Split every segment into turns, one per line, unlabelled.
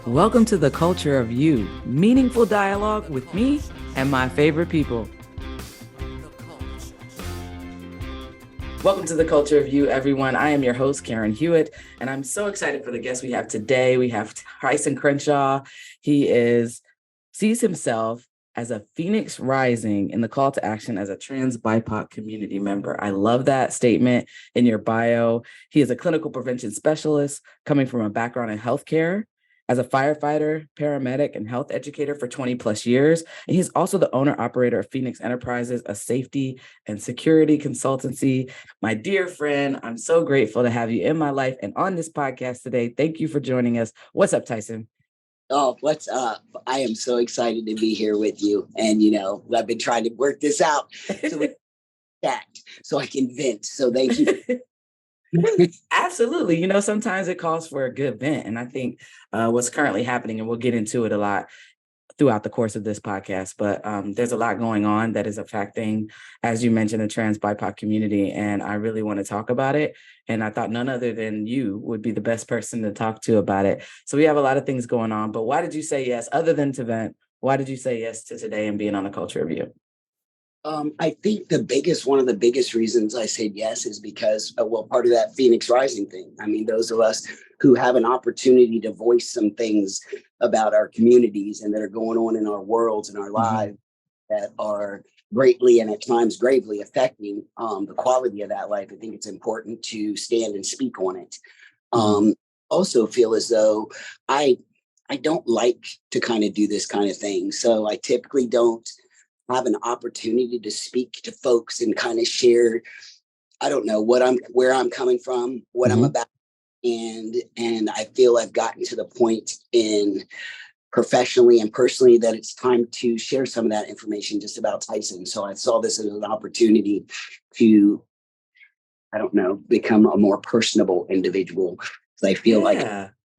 Welcome to the Culture of You, meaningful dialogue with me and my favorite people. Welcome to the Culture of You, everyone. I am your host, Karen Hewitt, and I'm so excited for the guest we have today. We have Tyson Crenshaw. He sees himself as a phoenix rising in the call to action as a trans BIPOC community member. I love that statement in your bio. He is a clinical prevention specialist coming from a background in healthcare as a firefighter, paramedic, and health educator for 20 plus years. And he's also the owner operator of Phoenix Enterprises, a safety and security consultancy. My dear friend, I'm so grateful to have you in my life and on this podcast today. Thank you for joining us. What's up, Tyson?
Oh, what's up? I am so excited to be here with you. And, I've been trying to work this out so I can vent. So thank you.
Absolutely. Sometimes it calls for a good vent. And I think what's currently happening, and we'll get into it a lot throughout the course of this podcast, but there's a lot going on that is affecting, as you mentioned, the trans BIPOC community. And I really want to talk about it. And I thought none other than you would be the best person to talk to about it. So we have a lot of things going on, but why did you say yes, other than to vent? Why did you say yes to today and being on the Culture of You?
I think one of the biggest reasons I said yes is because, part of that Phoenix Rising thing. I mean, those of us who have an opportunity to voice some things about our communities and that are going on in our worlds and our lives that are greatly and at times gravely affecting the quality of that life. I think it's important to stand and speak on it. Also feel as though I don't like to kind of do this kind of thing. So I typically don't have an opportunity to speak to folks and kind of share, I don't know, where I'm coming from, what I'm about. And I feel I've gotten to the point in professionally and personally that it's time to share some of that information just about Tyson. So I saw this as an opportunity to, I don't know, become a more personable individual. I feel like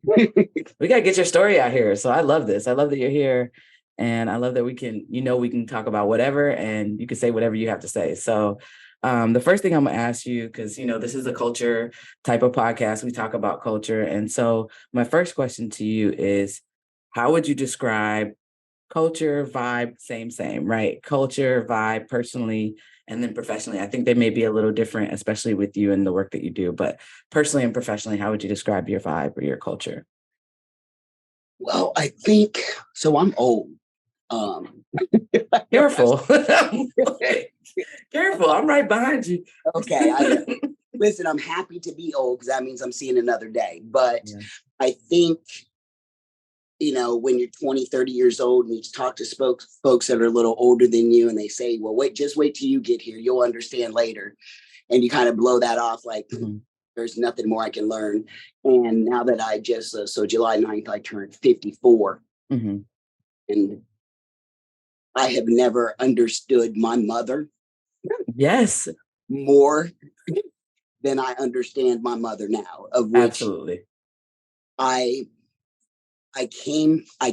we got to get your story out here. So I love this. I love that you're here. And I love that we can talk about whatever, and you can say whatever you have to say. So the first thing I'm going to ask you, because, this is a culture type of podcast. We talk about culture. And so my first question to you is, how would you describe culture, vibe, same, right? Culture, vibe, personally, and then professionally. I think they may be a little different, especially with you and the work that you do. But personally and professionally, how would you describe your vibe or your culture?
Well, I think, so I'm old.
Careful. Careful. I'm right behind you.
Okay. Listen, I'm happy to be old because that means I'm seeing another day. But I think, when you're 20, 30 years old and you talk to folks that are a little older than you and they say, well, just wait till you get here. You'll understand later. And you kind of blow that off like, there's nothing more I can learn. And now that I just, so July 9th, I turned 54. And I have never understood my mother.
Yes.
More than I understand my mother now, of which
absolutely.
I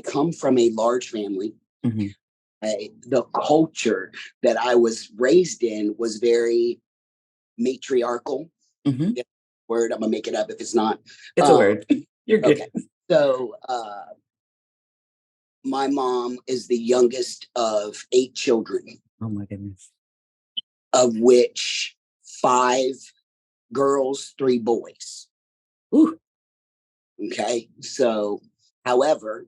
come from a large family. The culture that I was raised in was very matriarchal. Word, I'm gonna make it up if it's not.
It's a word. You're good.
Okay. So my mom is the youngest of 8 children.
Oh my goodness.
Of which 5 girls, 3 boys.
Ooh.
Okay. So, however,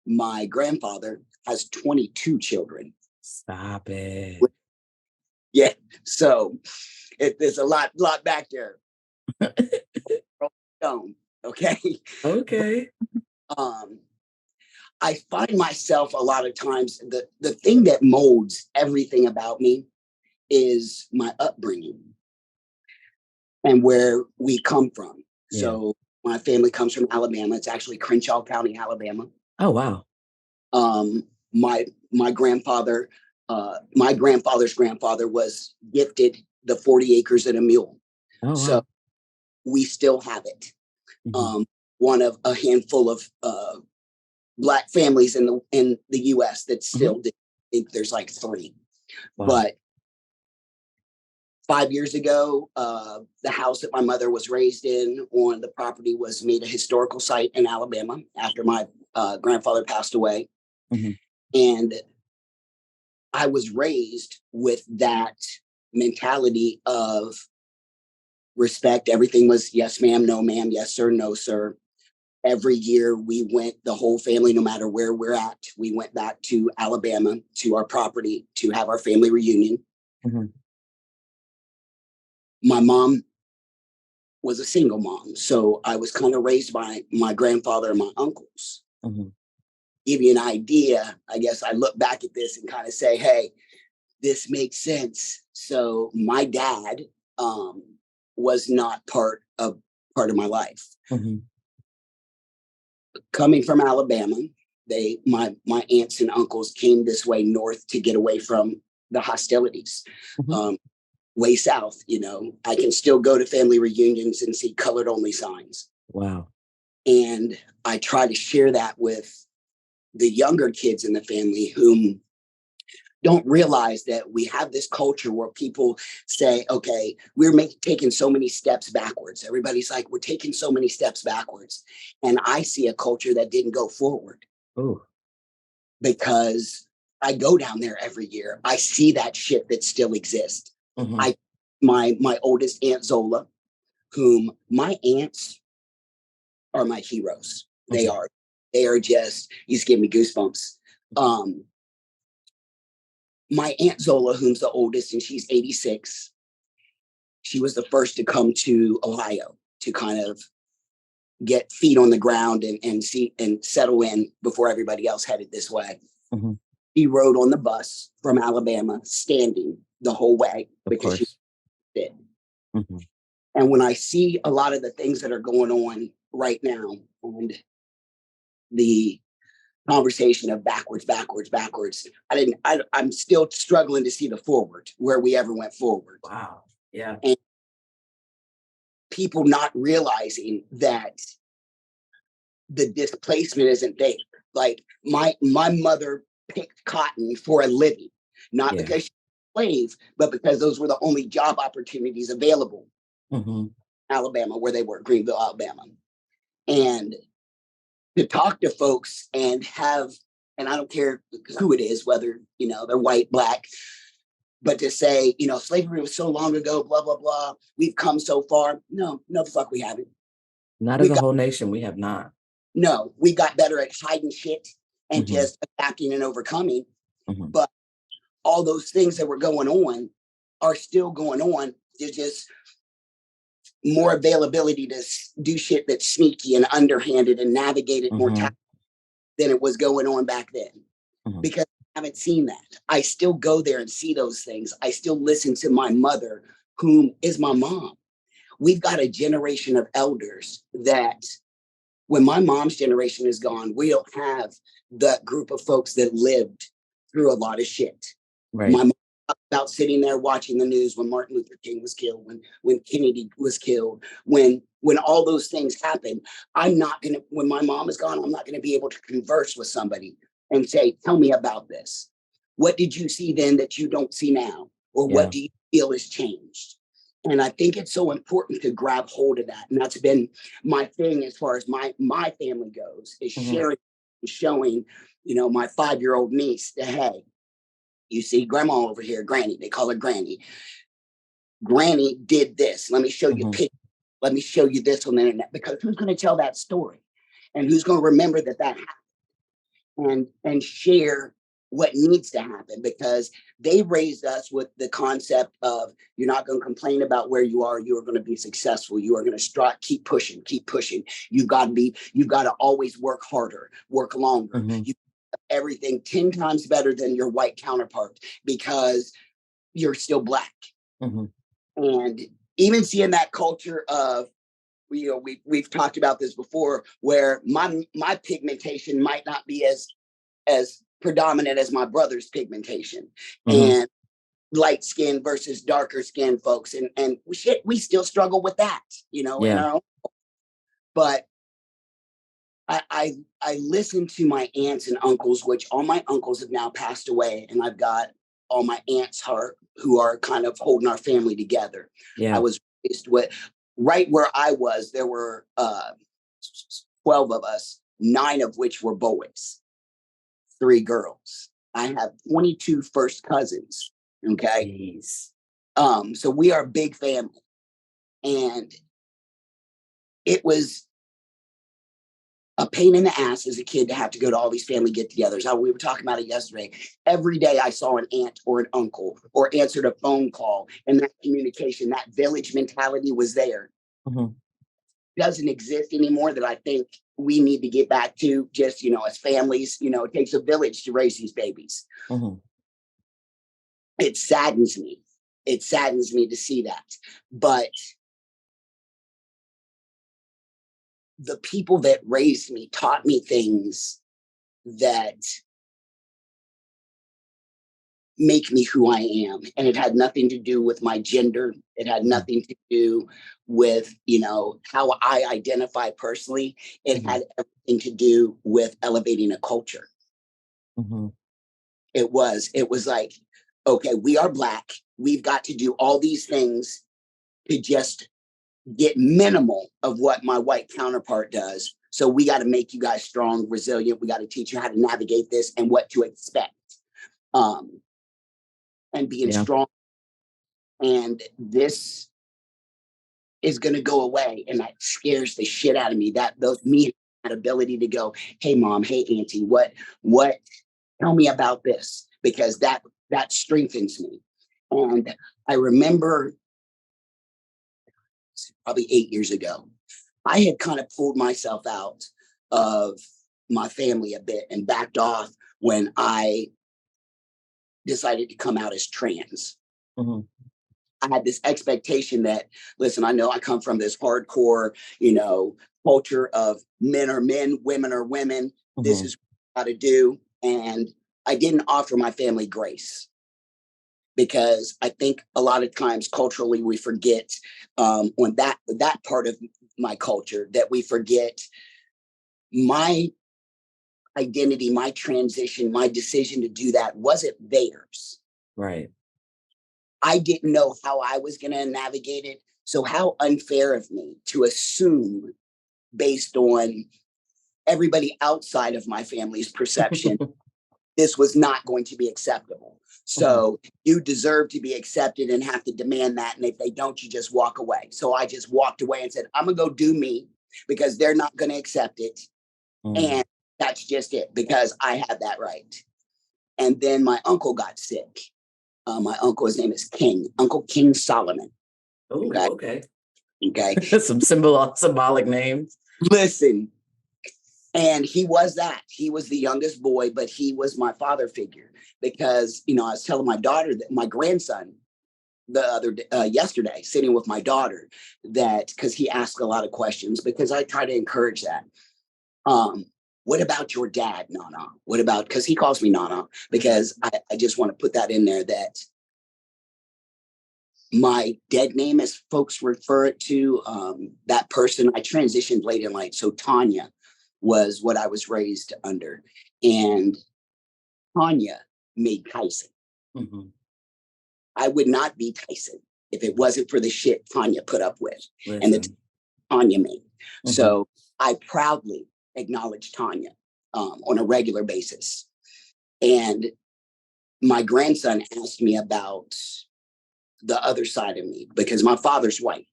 my grandfather has 22 children.
Stop it.
Yeah. So there's a lot back there. Okay.
Okay.
I find myself a lot of times, the thing that molds everything about me is my upbringing and where we come from. Yeah. So my family comes from Alabama. It's actually Crenshaw County, Alabama.
Oh, wow.
My grandfather, my grandfather's grandfather was gifted the 40 acres and a mule. Oh, wow. So we still have it. One of a handful of Black families in the U.S. that still did. I think there's like 3. Wow. But 5 years ago, the house that my mother was raised in on the property was made a historical site in Alabama after my grandfather passed away.
Mm-hmm.
And I was raised with that mentality of respect. Everything was yes, ma'am, no, ma'am, yes, sir, no, sir. Every year we went, the whole family, no matter where we're at, we went back to Alabama, to our property, to have our family reunion.
Mm-hmm.
My mom was a single mom, so I was kind of raised by my grandfather and my uncles.
Mm-hmm.
Give you an idea, I guess I look back at this and kind of say, hey, this makes sense. So my dad was not part of my life.
Mm-hmm.
Coming from Alabama, my aunts and uncles came this way north to get away from the hostilities.
Mm-hmm.
Way south, I can still go to family reunions and see colored only signs.
Wow.
And I try to share that with the younger kids in the family whom don't realize that we have this culture where people say, okay, we're taking so many steps backwards. Everybody's like, we're taking so many steps backwards. And I see a culture that didn't go forward.
Ooh.
Because I go down there every year. I see that shit that still exists.
Mm-hmm.
My oldest Aunt Zola, whom my aunts are my heroes. They are just, you just give me goosebumps. My Aunt Zola, whom's the oldest, and she's 86, she was the first to come to Ohio to kind of get feet on the ground and see and settle in before everybody else headed this way.
Mm-hmm.
She rode on the bus from Alabama standing the whole way because she did.
Mm-hmm.
And when I see a lot of the things that are going on right now and the conversation of backwards, I'm still struggling to see the forward, where we ever went forward.
Wow. Yeah.
And people not realizing that the displacement isn't there. Like my mother picked cotton for a living, not because she was a slave, but because those were the only job opportunities available.
Mm-hmm.
Alabama, where they were, Greenville, Alabama. And to talk to folks and have, and I don't care who it is, whether, they're white, black, but to say, slavery was so long ago, blah, blah, blah. We've come so far. No, the fuck we haven't.
Not as a whole nation, we have not.
No, we got better at hiding shit and
Mm-hmm.
just adapting and overcoming.
Mm-hmm.
But all those things that were going on are still going on. There's just more availability to do shit that's sneaky and underhanded and navigated more than it was going on back then. Mm-hmm. Because I haven't seen that. I still go there and see those things. I still listen to my mother, whom is my mom. We've got a generation of elders that when my mom's generation is gone, we'll have that group of folks that lived through a lot of shit.
Right.
My mom talked about sitting there watching the news when Martin Luther King was killed, when Kennedy was killed, when all those things happened. When my mom is gone, I'm not going to be able to converse with somebody and say, tell me about this. What did you see then that you don't see now? Or what do you feel has changed? And I think it's so important to grab hold of that. And that's been my thing as far as my family goes, is sharing, showing, my 5-year-old niece that, hey, you see grandma over here, Granny, they call her Granny. Granny did this. Let me show you a picture. Let me show you this on the internet, because who's going to tell that story? And who's going to remember that happened? And share what needs to happen, because they raised us with the concept of, you're not going to complain about where you are. You are going to be successful. You are going to strive, keep pushing. You've got to always work harder, work longer. You everything 10 times better than your white counterpart, because you're still black. And even seeing that culture of, we've talked about this before, where my pigmentation might not be as predominant as my brother's pigmentation, and light skin versus darker skin folks, and we still struggle with that, in our own. But I listen to my aunts and uncles, which all my uncles have now passed away, and I've got all my aunts who are kind of holding our family together. I was raised with, right where I was, there were 12 of us. 9 of which were boys, 3 girls. I have 22 first cousins. Okay.
Jeez.
So we are a big family. And it was a pain in the ass as a kid to have to go to all these family get-togethers. We were talking about it yesterday. Every day I saw an aunt or an uncle or answered a phone call, and that communication, that village mentality was there.
Mm-hmm.
Doesn't exist anymore, that I think we need to get back to, just, as families, it takes a village to raise these babies.
Mm-hmm.
It saddens me. It saddens me to see that. But the people that raised me taught me things that make me who I am. And it had nothing to do with my gender. It had nothing to do with, how I identify personally. It had everything to do with elevating a culture.
Mm-hmm.
It was like, okay, we are Black. We've got to do all these things to just get minimal of what my white counterpart does. So we got to make you guys strong, resilient. We got to teach you how to navigate this and what to expect. And being strong. And this is going to go away. And that scares the shit out of me. That ability to go, hey, mom, hey, auntie, what, tell me about this, because that strengthens me. And I remember probably 8 years ago, I had kind of pulled myself out of my family a bit and backed off when I decided to come out as trans. Mm-hmm. I had this expectation that, listen, I know I come from this hardcore, culture of men are men, women are women. Mm-hmm. This is what I got to do. And I didn't offer my family grace, because I think a lot of times culturally we forget on that part of my culture, that we forget my identity, my transition, my decision to do that wasn't theirs.
Right.
I didn't know how I was going to navigate it. So how unfair of me to assume, based on everybody outside of my family's perception, this was not going to be acceptable. So you deserve to be accepted and have to demand that. And if they don't, you just walk away. So I just walked away and said, I'm going to go do me, because they're not going to accept it. And that's just it, because I had that right. And then my uncle got sick. My uncle, his name is King, Uncle King Solomon.
Oh, okay.
Some
symbolic names.
Listen, and he was the youngest boy, but he was my father figure, because, I was telling my daughter, that my grandson, yesterday, sitting with my daughter, that, because he asked a lot of questions, because I try to encourage that. What about your dad, Nana? What about, because he calls me Nana, because I just want to put that in there, that my dead name, as folks refer it to, that person, I transitioned late in life. So Tanya was what I was raised under. And Tanya made Tyson. Mm-hmm. I would not be Tyson if it wasn't for the shit Tanya put up with. Listen. And the Tanya made. Mm-hmm. So I proudly acknowledge Tanya on a regular basis. And my grandson asked me about the other side of me, because my father's white.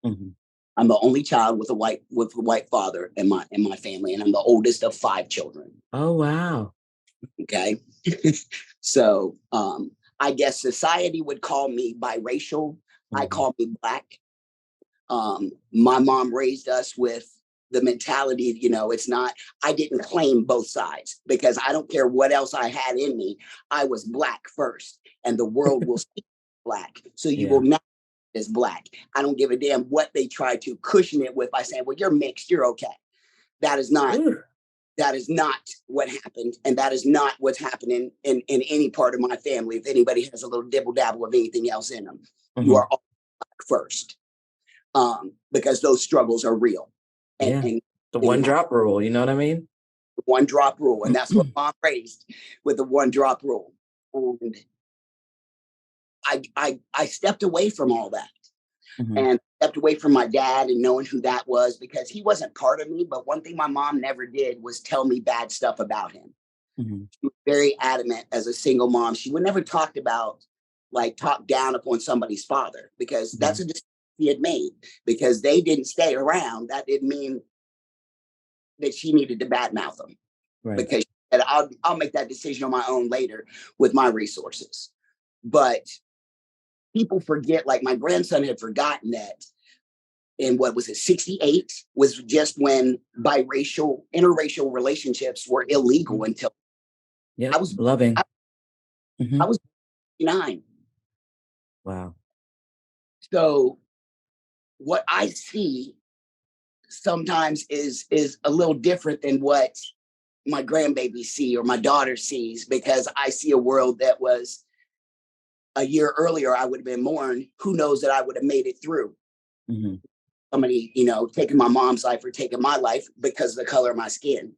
Mm-hmm. I'm the only child with a white father in my family, and I'm the oldest of 5 children.
Oh, wow.
Okay. So I guess society would call me biracial. Mm-hmm. I call me Black. My mom raised us with the mentality, it's not, I didn't claim both sides, because I don't care what else I had in me. I was Black first, and the world will see Black. So you will not as Black. I don't give a damn what they try to cushion it with by saying, well, you're mixed, you're okay. That is not what happened. And that is not what's happening in any part of my family. If anybody has a little dibble dabble of anything else in them, mm-hmm. You are all Black first. Because those struggles are real. And
the one drop rule, you know what I mean?
The one drop rule. And that's what mom raised, with the one drop rule. And I stepped away from all that. Mm-hmm. And stepped away from my dad and knowing who that was because he wasn't part of me. But one thing my mom never did was tell me bad stuff about him.
Mhm.
She was very adamant as a single mom. She would never talk down upon somebody's father because that's
Mhm.
a decision he had made because they didn't stay around. That didn't mean that she needed to badmouth them
Right.
because she said, I'll make that decision on my own later with my resources. But people forget, like my grandson had forgotten that in what was it, 68 was just when interracial relationships were illegal
Mhm.
until I
Yep.
was I,
Loving.
I
Mhm.
was 9.
Wow.
So what I see sometimes is a little different than what my grandbaby see or my daughter sees because I see a world that was a year earlier I would have been born. Who knows that I would have made it through
Mhm.
somebody, taking my mom's life or taking my life because of the color of my skin,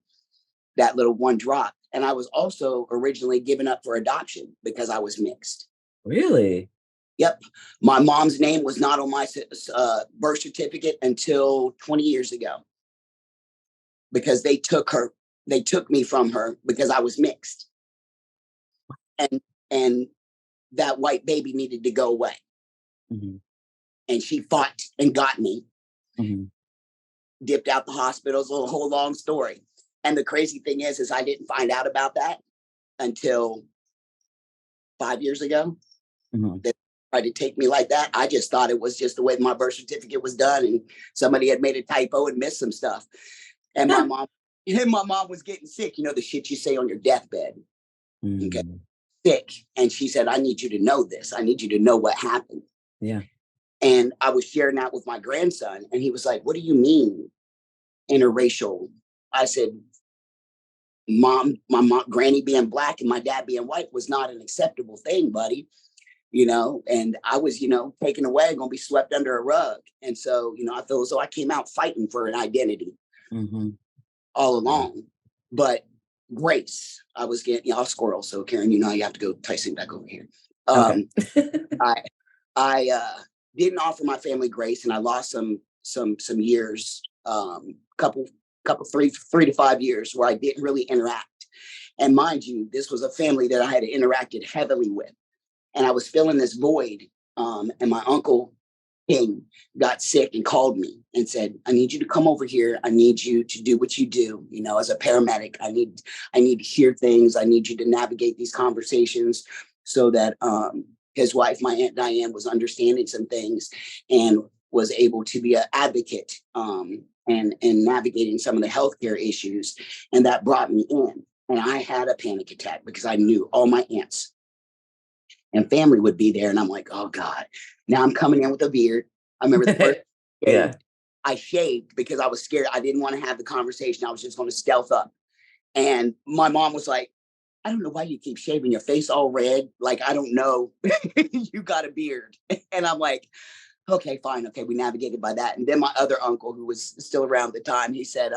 that little one drop. And I was also originally given up for adoption because I was mixed.
Really?
Yep. My mom's name was not on my birth certificate until 20 years ago because they took me from her because I was mixed. And that white baby needed to go away.
Mhm.
And she fought and got me,
Mhm.
dipped out the hospitals, a whole long story. And the crazy thing is I didn't find out about that until 5 years ago.
Mhm.
That tried to take me like that. I just thought it was just the way my birth certificate was done, and somebody had made a typo and missed some stuff. And my mom was getting sick. You know the shit you say on your deathbed. Okay,
Mm.
sick, and she said, "I need you to know this. I need you to know what happened."
Yeah.
And I was sharing that with my grandson, and he was like, "What do you mean interracial?" I said, my mom, granny being black and my dad being white was not an acceptable thing, buddy. And I was, taken away, gonna be swept under a rug. And so, I feel as though I came out fighting for an identity
Mhm.
all
Yeah.
along. But grace, I was getting, I'll squirrel. So Karen, you have to go Tyson back over here.
Okay.
Um, I I didn't offer my family grace, and I lost some years, couple 3 to 5 years where I didn't really interact. And mind you, this was a family that I had interacted heavily with, and I was filling this void. And my uncle King got sick and called me and said, "I need you to come over here. I need you to do what you do. As a paramedic, I need to hear things. I need you to navigate these conversations so that his wife, my Aunt Diane, was understanding some things and was able to be an advocate and navigating some of the healthcare issues. And that brought me in. And I had a panic attack because I knew all my aunts and family would be there. And I'm like, oh God, now I'm coming in with a beard. I remember the first
Yeah.
day I shaved because I was scared. I didn't want to have the conversation. I was just going to stealth up. And my mom was like, I don't know why you keep shaving your face all red. Like, I don't know. You got a beard. And I'm like, okay, fine. Okay, we navigated by that. And then my other uncle, who was still around at the time, he said,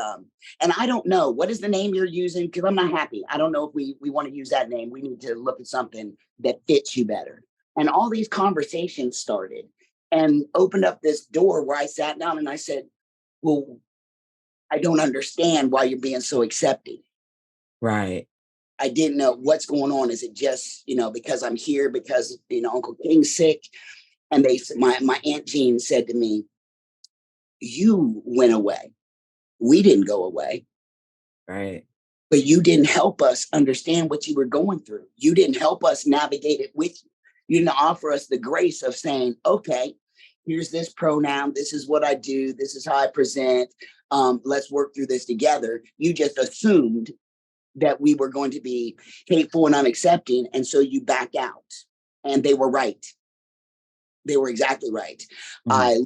and I don't know, what is the name you're using? Because I'm not happy. I don't know if we want to use that name. We need to look at something that fits you better. And all these conversations started and opened up this door where I sat down and I said, well, I don't understand why you're being so accepting.
Right.
I didn't know what's going on. Is it just, because I'm here because, Uncle King's sick? And my Aunt Jean said to me, you went away. We didn't go away,
Right.
but you didn't help us understand what you were going through. You didn't help us navigate it with you. You didn't offer us the grace of saying, okay, here's this pronoun. This is what I do. This is how I present. Let's work through this together. You just assumed that we were going to be hateful and unaccepting. And so you backed out. And they were right. They were exactly right.
Mhm.
I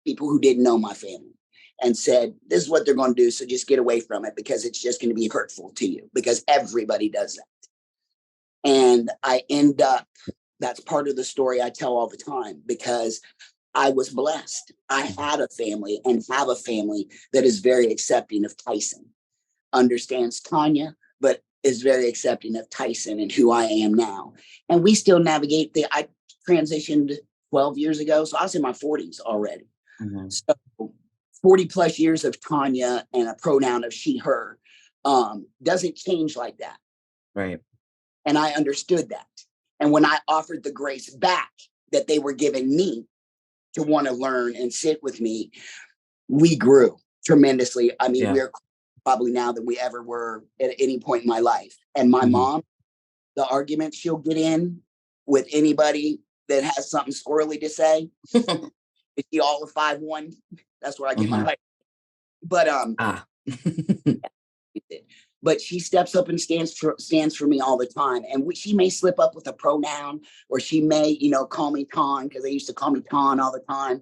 people who didn't know my family and said, this is what they're going to do. So just get away from it because it's just going to be hurtful to you because everybody does that. And I end up, that's part of the story I tell all the time because I was blessed. I had a family and have a family that is very accepting of Tyson, understands Tanya, but is very accepting of Tyson and who I am now. And we still navigate I transitioned 12 years ago. So I was in my 40s already.
Mhm.
So 40 plus years of Tanya and a pronoun of she, her doesn't change like that.
Right.
And I understood that. And when I offered the grace back that they were giving me to want to learn and sit with me, we grew tremendously. I mean,
Yeah.
we're probably now than we ever were at any point in my life. And my
Mhm.
mom, the argument she'll get in with anybody that has something squirrely to say, is she all of 5'1"? That's where I get my
Mhm.
height. But
Ah.
but she steps up and stands for me all the time. And she may slip up with a pronoun, or she may, call me Ton, because they used to call me Ton all the time.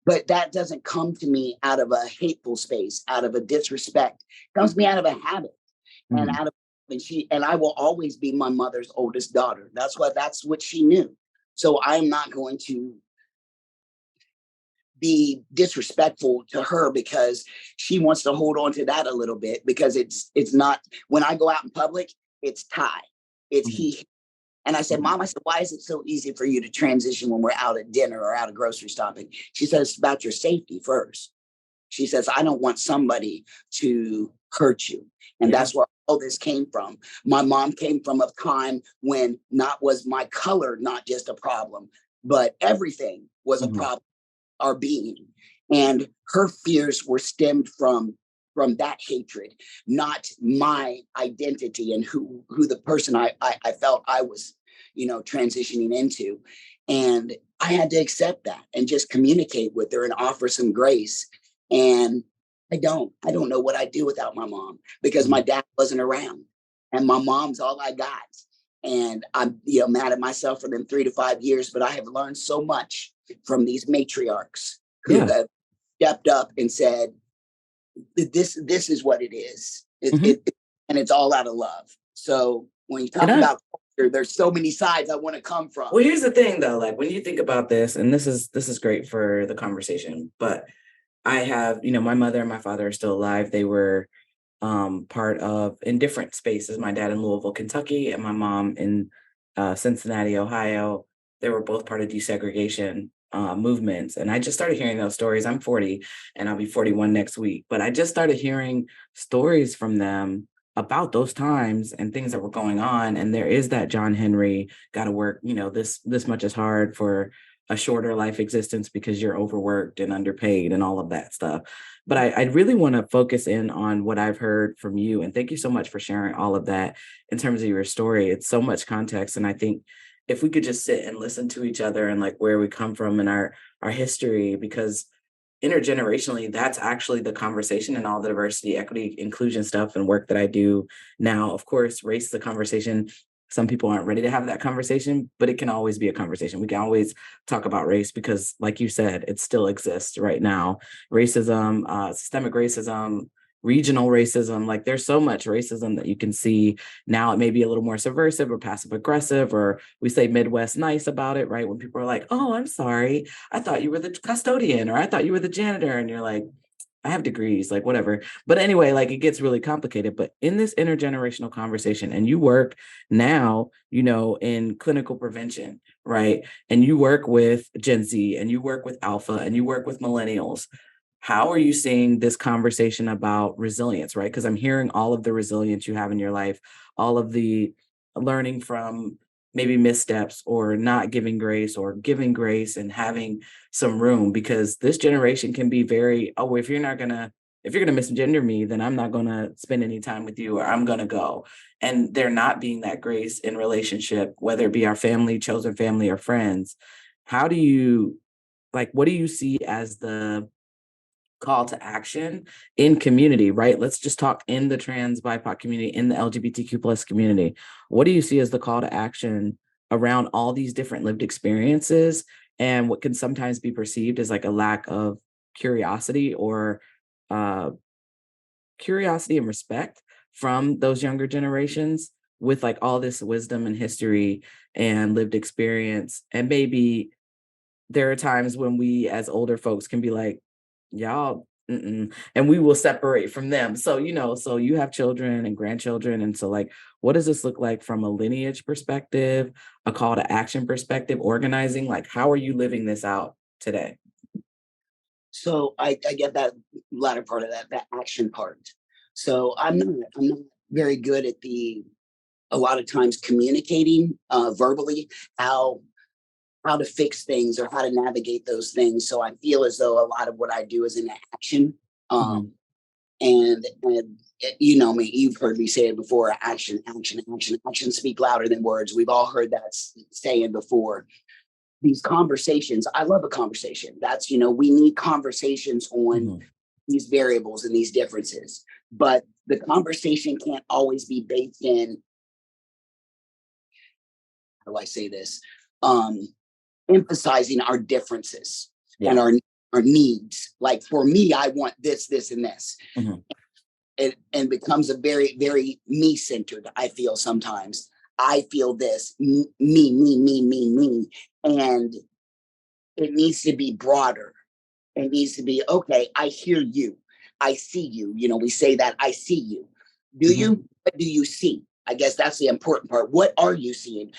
But that doesn't come to me out of a hateful space, out of a disrespect. It comes to me out of a habit, and
Mhm.
out of and I will always be my mother's oldest daughter. That's what she knew. So I'm not going to be disrespectful to her because she wants to hold on to that a little bit, because it's not, when I go out in public, it's Ty, it's
Mhm.
he. And I said,
Mhm.
Mom, I said, why is it so easy for you to transition when we're out at dinner or out of grocery shopping? She says, it's about your safety first. She says, I don't want somebody to hurt you. And
Yeah.
that's where all this came from. My mom came from a time when not was my color not just a problem, but everything was a
Mhm.
problem, our being. And her fears were stemmed from that hatred, not my identity and who the person I felt I was, transitioning into. And I had to accept that and just communicate with her and offer some grace. And I don't know what I'd do without my mom, because my
Mhm.
dad wasn't around, and my mom's all I got. And I'm, mad at myself for them 3 to 5 years, but I have learned so much from these matriarchs who
Yeah.
have stepped up and said, this is what it is.
Mhm.
And it's all out of love. So when you
And
talk about culture, there's so many sides I want to come from.
well, here's the thing though, like when you think about this, and this is great for the conversation, but I have, my mother and my father are still alive. They were part of in different spaces. My dad in Louisville, Kentucky, and my mom in Cincinnati, Ohio. They were both part of desegregation movements. And I just started hearing those stories. I'm 40 and I'll be 41 next week. But I just started hearing stories from them about those times and things that were going on. And there is that John Henry got to work, this much is hard for a shorter life existence because you're overworked and underpaid and all of that stuff. But I really want to focus in on what I've heard from you. And thank you so much for sharing all of that in terms of your story. It's so much context. And I think if we could just sit and listen to each other and like where we come from and our history, because intergenerationally, that's actually the conversation and all the diversity, equity, inclusion stuff and work that I do now. Of course, race is a conversation. Some people aren't ready to have that conversation, but it can always be a conversation. We can always talk about race because, like you said, it still exists right now. Racism, systemic racism, regional racism, like there's so much racism that you can see now. It may be a little more subversive or passive aggressive, or we say Midwest nice about it, right? When people are like, oh, I'm sorry, I thought you were the custodian, or I thought you were the janitor. And you're like, I have degrees, like whatever. But anyway, like it gets really complicated. But in this intergenerational conversation, and you work now, in clinical prevention, right? And you work with Gen Z and you work with Alpha and you work with millennials. How are you seeing this conversation about resilience, right? Because I'm hearing all of the resilience you have in your life, all of the learning from maybe missteps or not giving grace or giving grace and having some room, because this generation can be very, oh, if you're gonna misgender me, then I'm not gonna spend any time with you or I'm gonna go. And they're not being that grace in relationship, whether it be our family, chosen family, or friends. How do you what do you see as the call to action in community, right? Let's just talk in the trans BIPOC community, in the LGBTQ plus community. What do you see as the call to action around all these different lived experiences and what can sometimes be perceived as like a lack of curiosity or uh, curiosity and respect from those younger generations with like all this wisdom and history and lived experience? And maybe there are times when we as older folks can be like, y'all, and we will separate from them. So, so you have children and grandchildren. And so like, what does this look like from a lineage perspective, a call to action perspective, organizing? Like, how are you living this out today?
So I get that latter part of that action part. So I'm not very good at a lot of times communicating verbally how to fix things or how to navigate those things. So I feel as though a lot of what I do is in action.
Mhm.
And you know me, you've heard me say it before: action, action, action, action speak louder than words. We've all heard that saying before. These conversations, I love a conversation. That's, we need conversations on
Mhm.
these variables and these differences. But the conversation can't always be based in, how do I say this? Um, Emphasizing our differences and
Yeah.
our needs. Like for me, I want this, this, and this.
Mhm.
And becomes a very, very me centered. I feel sometimes I feel this me, and it needs to be broader. It needs to be, okay, I hear you. I see you. We say that, I see you. Do
Mhm.
you? What do you see? I guess that's the important part. What are you seeing?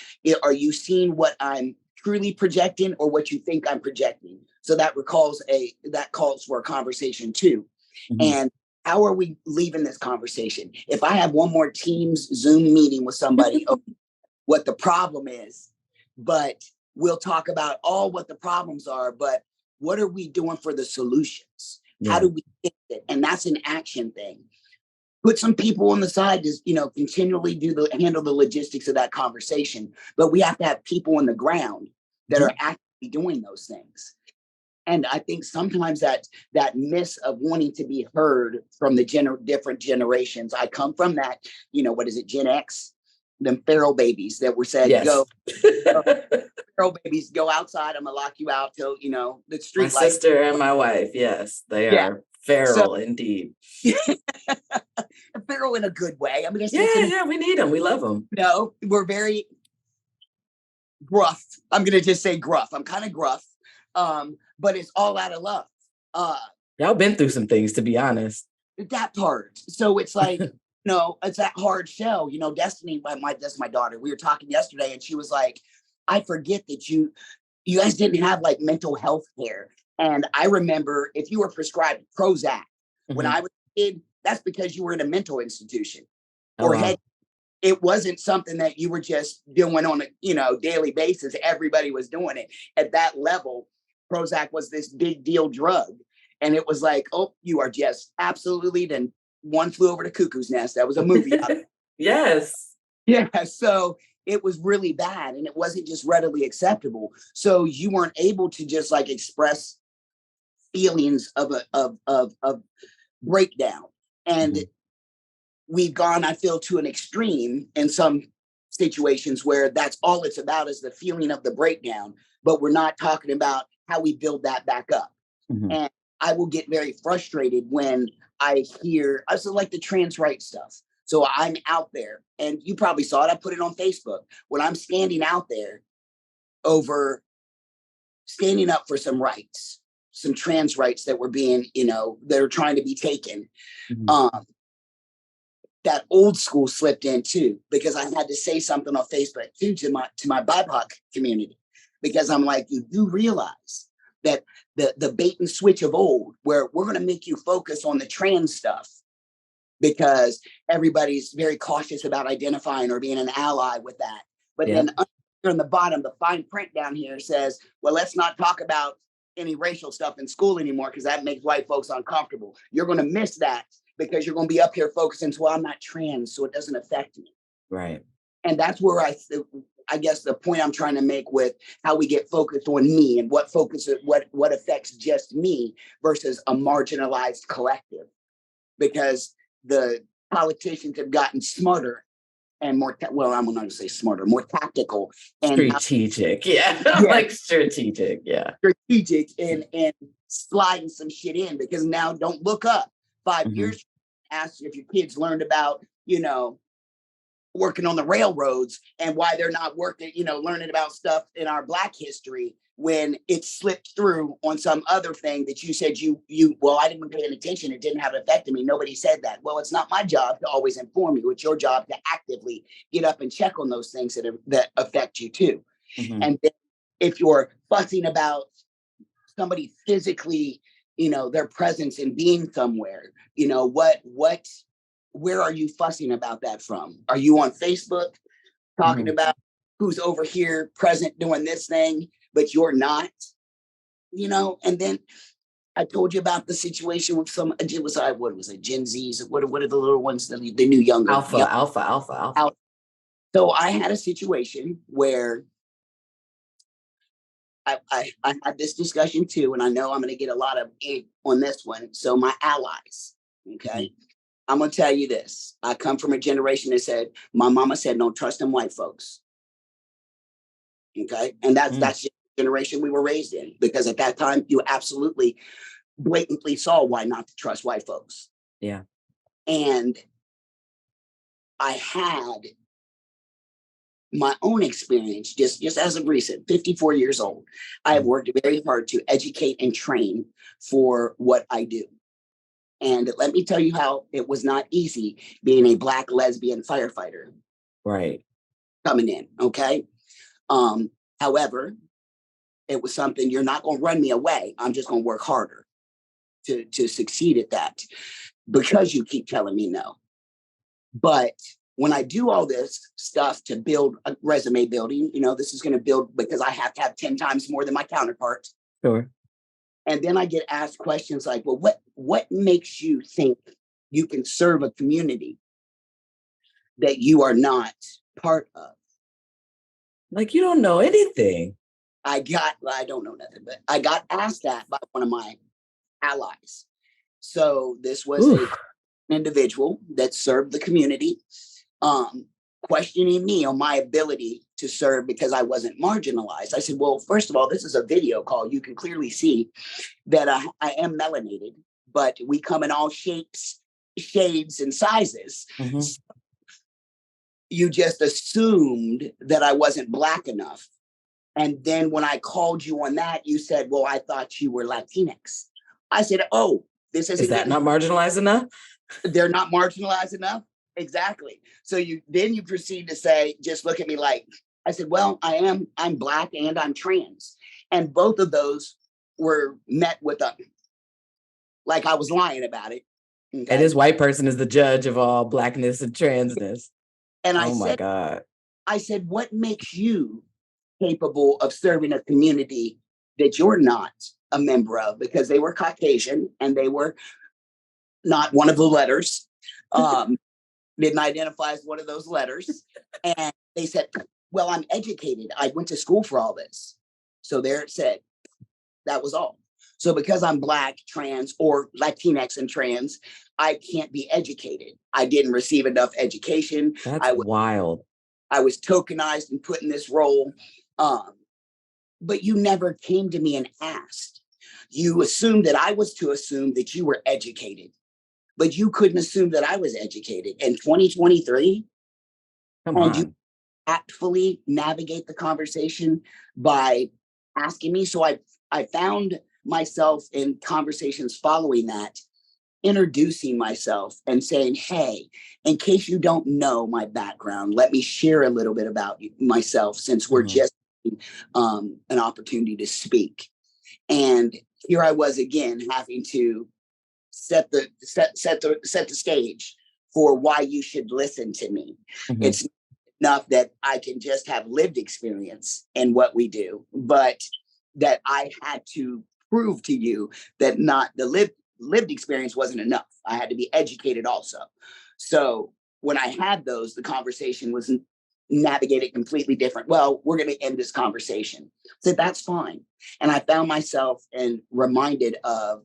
Are you seeing what I'm truly projecting or what you think I'm projecting? So that calls for a conversation too.
Mhm.
And how are we leaving this conversation? If I have one more Teams Zoom meeting with somebody, what the problem is, but we'll talk about all what the problems are, but what are we doing for the solutions? How
Yeah.
do we fix it? And that's an action thing. Put some people on the side to, continually handle the logistics of that conversation. But we have to have people on the ground that are
Mhm.
actively doing those things. And I think sometimes that miss of wanting to be heard from the different generations. I come from that, what is it, Gen X? Them feral babies that were said,
Yes.
go, feral babies, go outside. I'm gonna lock you out till the
My
street lights.
sister and my wife, yes, they
Yeah.
are
So
feral indeed.
feral in a good way. I mean, it's
Yeah,
in
yeah, we need them. We love them.
we're very gruff. I'm gonna just say gruff. I'm kind of gruff. But it's all out of love. Uh
Y'all been through some things, to be honest.
that part. So it's like, it's that hard shell. Destiny, that's my daughter. We were talking yesterday, and she was like, I forget that you guys didn't have like mental health care. And I remember if you were prescribed Prozac when
Mhm.
I was a kid, that's because you were in a mental institution.
Oh,
Or heck,
wow.
it wasn't something that you were just doing on a daily basis. Everybody was doing it at that level. Prozac was this big deal drug, and it was like, oh, you are just absolutely. Then One Flew Over the Cuckoo's Nest. That was a movie.
Yes.
Yeah, so it was really bad, and it wasn't just readily acceptable. So you weren't able to just like express feelings of breakdown. And
Mhm.
we've gone, I feel, to an extreme in some situations where that's all it's about is the feeling of the breakdown, but we're not talking about how we build that back up.
Mhm.
And I will get very frustrated when I hear, I also like the trans rights stuff. So I'm out there, and you probably saw it. I put it on Facebook when I'm standing out there over standing up for some rights, some trans rights that were being, that are trying to be taken.
Mhm.
Um, that old school slipped in too, because I had to say something on Facebook too to my BIPOC community, because I'm like, you do realize that the bait and switch of old, where we're going to make you focus on the trans stuff because everybody's very cautious about identifying or being an ally with that. But
Yeah.
then on the bottom, the fine print down here says, well, let's not talk about any racial stuff in school anymore because that makes white folks uncomfortable. You're going to miss that because you're going to be up here focusing, well, I'm not trans, so it doesn't affect me.
Right.
And that's where I guess the point I'm trying to make with how we get focused on me and what affects just me versus a marginalized collective, because the politicians have gotten smarter and more, well, I'm not going to say smarter, more tactical and how
Strategic. Yeah.
yeah,
Like strategic. Yeah.
strategic and sliding some shit in, because now don't look up 5 years,
Mhm.
ask if your kids learned about, working on the railroads and why they're not working, learning about stuff in our Black history when it slipped through on some other thing that you said well, I didn't pay attention. It didn't have an effect on me. Nobody said that. Well, it's not my job to always inform you. It's your job to actively get up and check on those things that affect you too.
Mhm.
And then if you're fussing about somebody physically their presence in being somewhere. Where are you fussing about that from? Are you on Facebook talking about who's over here present doing this thing, but you're not? And then I told you about the situation with what was it, Gen Zs? What are the little ones, the new younger?
Alpha.
So I had a situation where I had this discussion too, and I know I'm going to get a lot of on this one. So my allies, okay, I'm going to tell you this. I come from a generation that said, my mama said, don't trust them white folks. Okay. And that's the generation we were raised in, because at that time you absolutely blatantly saw why not to trust white folks.
Yeah.
And I had my own experience just as of recent, 54 years old. I have worked very hard to educate and train for what I do. And let me tell you how it was not easy being a Black lesbian firefighter.
Right.
Coming in. Okay. However, it was something, you're not going to run me away. I'm just going to work harder to succeed at that, because you keep telling me no. But when I do all this stuff to build a resume building, this is going to build, because I have to have 10 times more than my counterpart.
Sure.
And then I get asked questions like, well, what makes you think you can serve a community that you are not part of?
Like, you don't know anything.
I don't know nothing, but I got asked that by one of my allies. So this was an individual that served the community, questioning me on my ability to serve because I wasn't marginalized. I said, well, first of all, this is a video call. You can clearly see that I am melanated, but we come in all shapes, shades, and sizes. So you just assumed that I wasn't Black enough. And then when I called you on that, you said, well, I thought you were Latinx. I said, oh, this is
that not marginalized enough?
They're not marginalized enough. Exactly. So you proceed to say, just look at me like, I said, well, I'm Black and I'm trans. And both of those were met with like I was lying about it.
Okay? And this white person is the judge of all Blackness and transness.
And
my God.
I said, what makes you capable of serving a community that you're not a member of? Because they were Caucasian and they were not one of the letters. Didn't identify as one of those letters. And they said, well, I'm educated. I went to school for all this. So there it said, that was all. So because I'm Black, trans, or Latinx and trans, I can't be educated. I didn't receive enough education.
That's wild.
I was tokenized and put in this role. But you never came to me and asked. You assumed that I was to assume that you were educated, but you couldn't assume that I was educated. In 2023, you tactfully navigate the conversation by asking me. So I found myself in conversations following that, introducing myself and saying, hey, in case you don't know my background, let me share a little bit about myself, since we're just an opportunity to speak. And here I was again having to set the stage for why you should listen to me. It's enough that I can just have lived experience in what we do, but that I had to prove to you that not the lived experience wasn't enough. I had to be educated also. So when I had those, the conversation was navigated completely different. Well, we're going to end this conversation. So that's fine. And I found myself and reminded of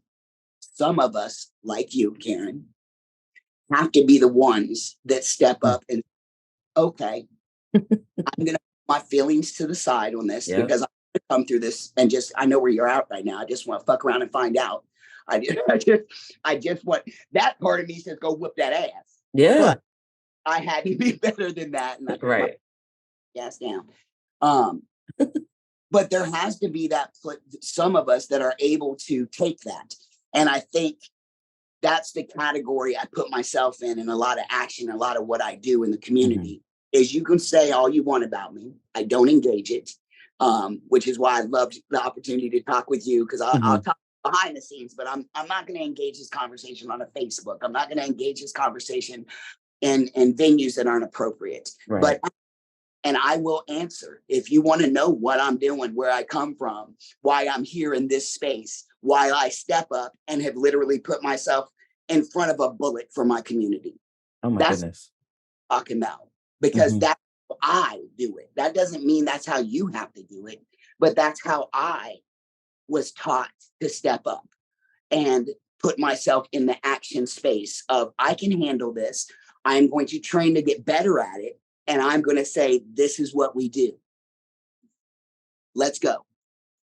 some of us, like you, Karen, have to be the ones that step up and, okay, I'm going to put my feelings to the side on this because I'm going to come through this and I know where you're at right now. I just want to fuck around and find out. I just want, that part of me says, go whip that ass.
Yeah.
But I had to be better than that. And I put my gas down. But there has to be some of us that are able to take that. And I think that's the category I put myself in a lot of action, a lot of what I do in the community is you can say all you want about me. I don't engage it, which is why I loved the opportunity to talk with you, because I'll talk behind the scenes, but I'm not going to engage this conversation on a Facebook. I'm not going to engage this conversation in venues that aren't appropriate.
Right.
But and I will answer if you want to know what I'm doing, where I come from, why I'm here in this space, why I step up and have literally put myself in front of a bullet for my community.
Oh my
That's
goodness.
what I'm talking about, because that's how I do it. That doesn't mean that's how you have to do it, but that's how I was taught to step up and put myself in the action space of I can handle this. I'm going to train to get better at it. And I'm going to say, this is what we do. Let's go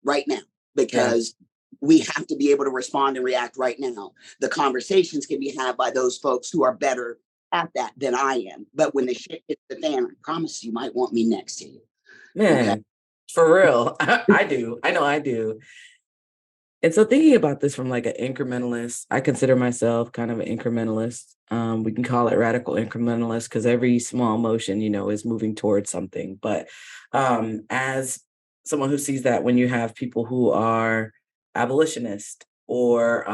right now, because we have to be able to respond and react right now. The conversations can be had by those folks who are better at that than I am. But when the shit hits the fan, I promise you might want me next to you.
Man,
Okay.
for real. I do. I know I do. And so thinking about this from like an incrementalist, I consider myself kind of an incrementalist. We can call it radical incrementalist because every small motion, is moving towards something. But as someone who sees that when you have people who are abolitionist or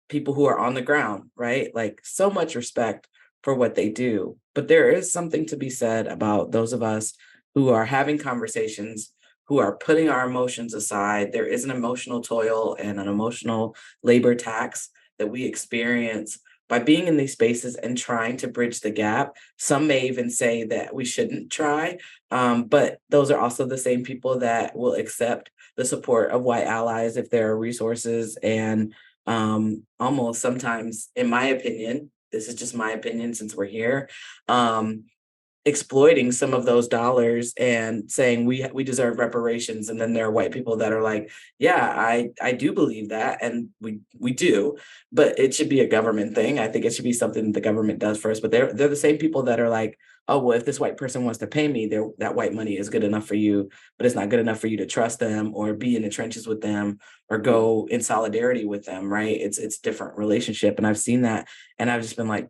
people who are on the ground, right? Like so much respect for what they do. But there is something to be said about those of us who are having conversations, who are putting our emotions aside. There is an emotional toil and an emotional labor tax that we experience by being in these spaces and trying to bridge the gap. Some may even say that we shouldn't try, but those are also the same people that will accept the support of white allies if there are resources and almost sometimes, in my opinion, this is just my opinion since we're here, exploiting some of those dollars and saying we deserve reparations. And then there are white people that are like, yeah, I do believe that, and we do, but it should be a government thing. I think it should be something the government does for us. But they're the same people that are like, oh, well, if this white person wants to pay me, that white money is good enough for you, but it's not good enough for you to trust them or be in the trenches with them or go in solidarity with them, right? It's different relationship. And I've seen that, and I've just been like,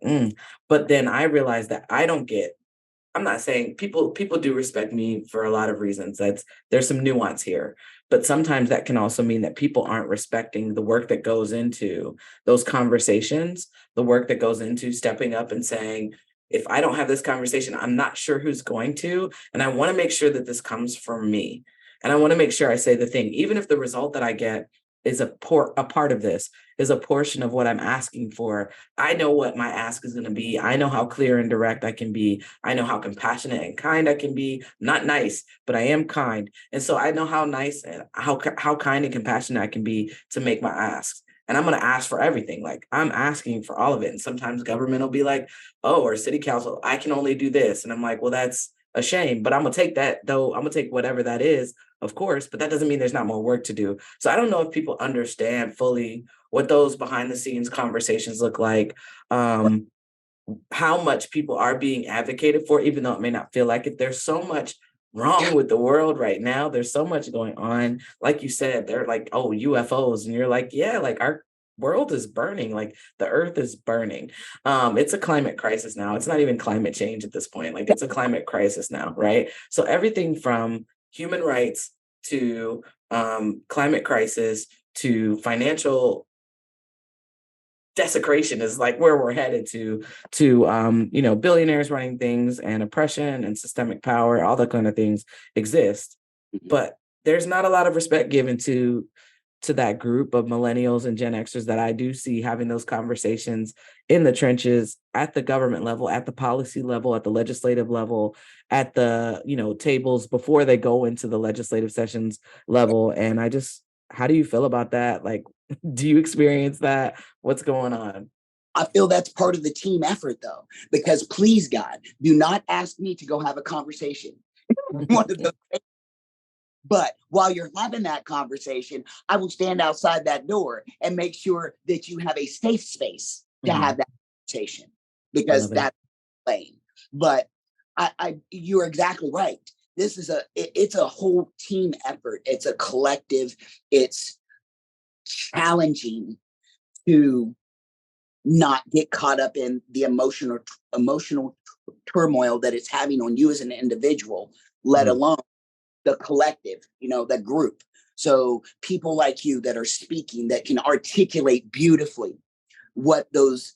But then I realized that I'm not saying people do respect me for a lot of reasons. There's some nuance here, but sometimes that can also mean that people aren't respecting the work that goes into those conversations, the work that goes into stepping up and saying, if I don't have this conversation, I'm not sure who's going to, and I want to make sure that this comes from me. And I want to make sure I say the thing, even if the result that I get is a part of this, is a portion of what I'm asking for. I know what my ask is going to be. I know how clear and direct I can be. I know how compassionate and kind I can be. Not nice, but I am kind. And so I know how nice and how kind and compassionate I can be to make my asks. And I'm going to ask for everything. Like I'm asking for all of it. And sometimes government will be like, oh, or city council, I can only do this. And I'm like, well, that's a shame, but I'm going to take that though. I'm going to take whatever that is, of course, but that doesn't mean there's not more work to do. So I don't know if people understand fully what those behind the scenes conversations look like, how much people are being advocated for, even though it may not feel like it. There's so much wrong with the world right now. There's so much going on. Like you said, they're like, oh, UFOs. And you're like, yeah, like our world is burning, like the earth is burning. It's a climate crisis now. It's not even climate change at this point. Like it's a climate crisis now, right? So everything from human rights to climate crisis to financial desecration is like where we're headed to billionaires running things and oppression and systemic power, all that kind of things exist. But there's not a lot of respect given to that group of millennials and Gen Xers that I do see having those conversations in the trenches at the government level, at the policy level, at the legislative level, at the, tables before they go into the legislative sessions level. And how do you feel about that? Like, do you experience that? What's going on?
I feel that's part of the team effort, though, because please, God, do not ask me to go have a conversation. One of those. But while you're having that conversation, I will stand outside that door and make sure that you have a safe space to have that conversation, because that's lane. But you're exactly right. This is it's a whole team effort. It's a collective. It's challenging to not get caught up in the emotional turmoil that it's having on you as an individual, let alone the collective, the group. So people like you that are speaking, that can articulate beautifully what those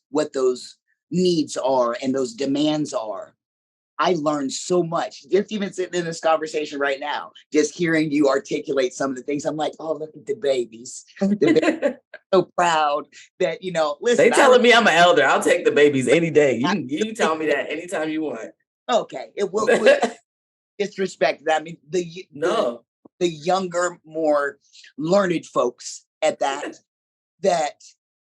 needs are and those demands are. I learned so much just even sitting in this conversation right now, just hearing you articulate some of the things. I'm like, oh, look at the babies. The babies so proud that, listen.
They telling me I'm an elder. I'll take the babies any day. You tell me that anytime you want.
Okay. It will disrespect that. I mean,
no.
The younger, more learned folks at that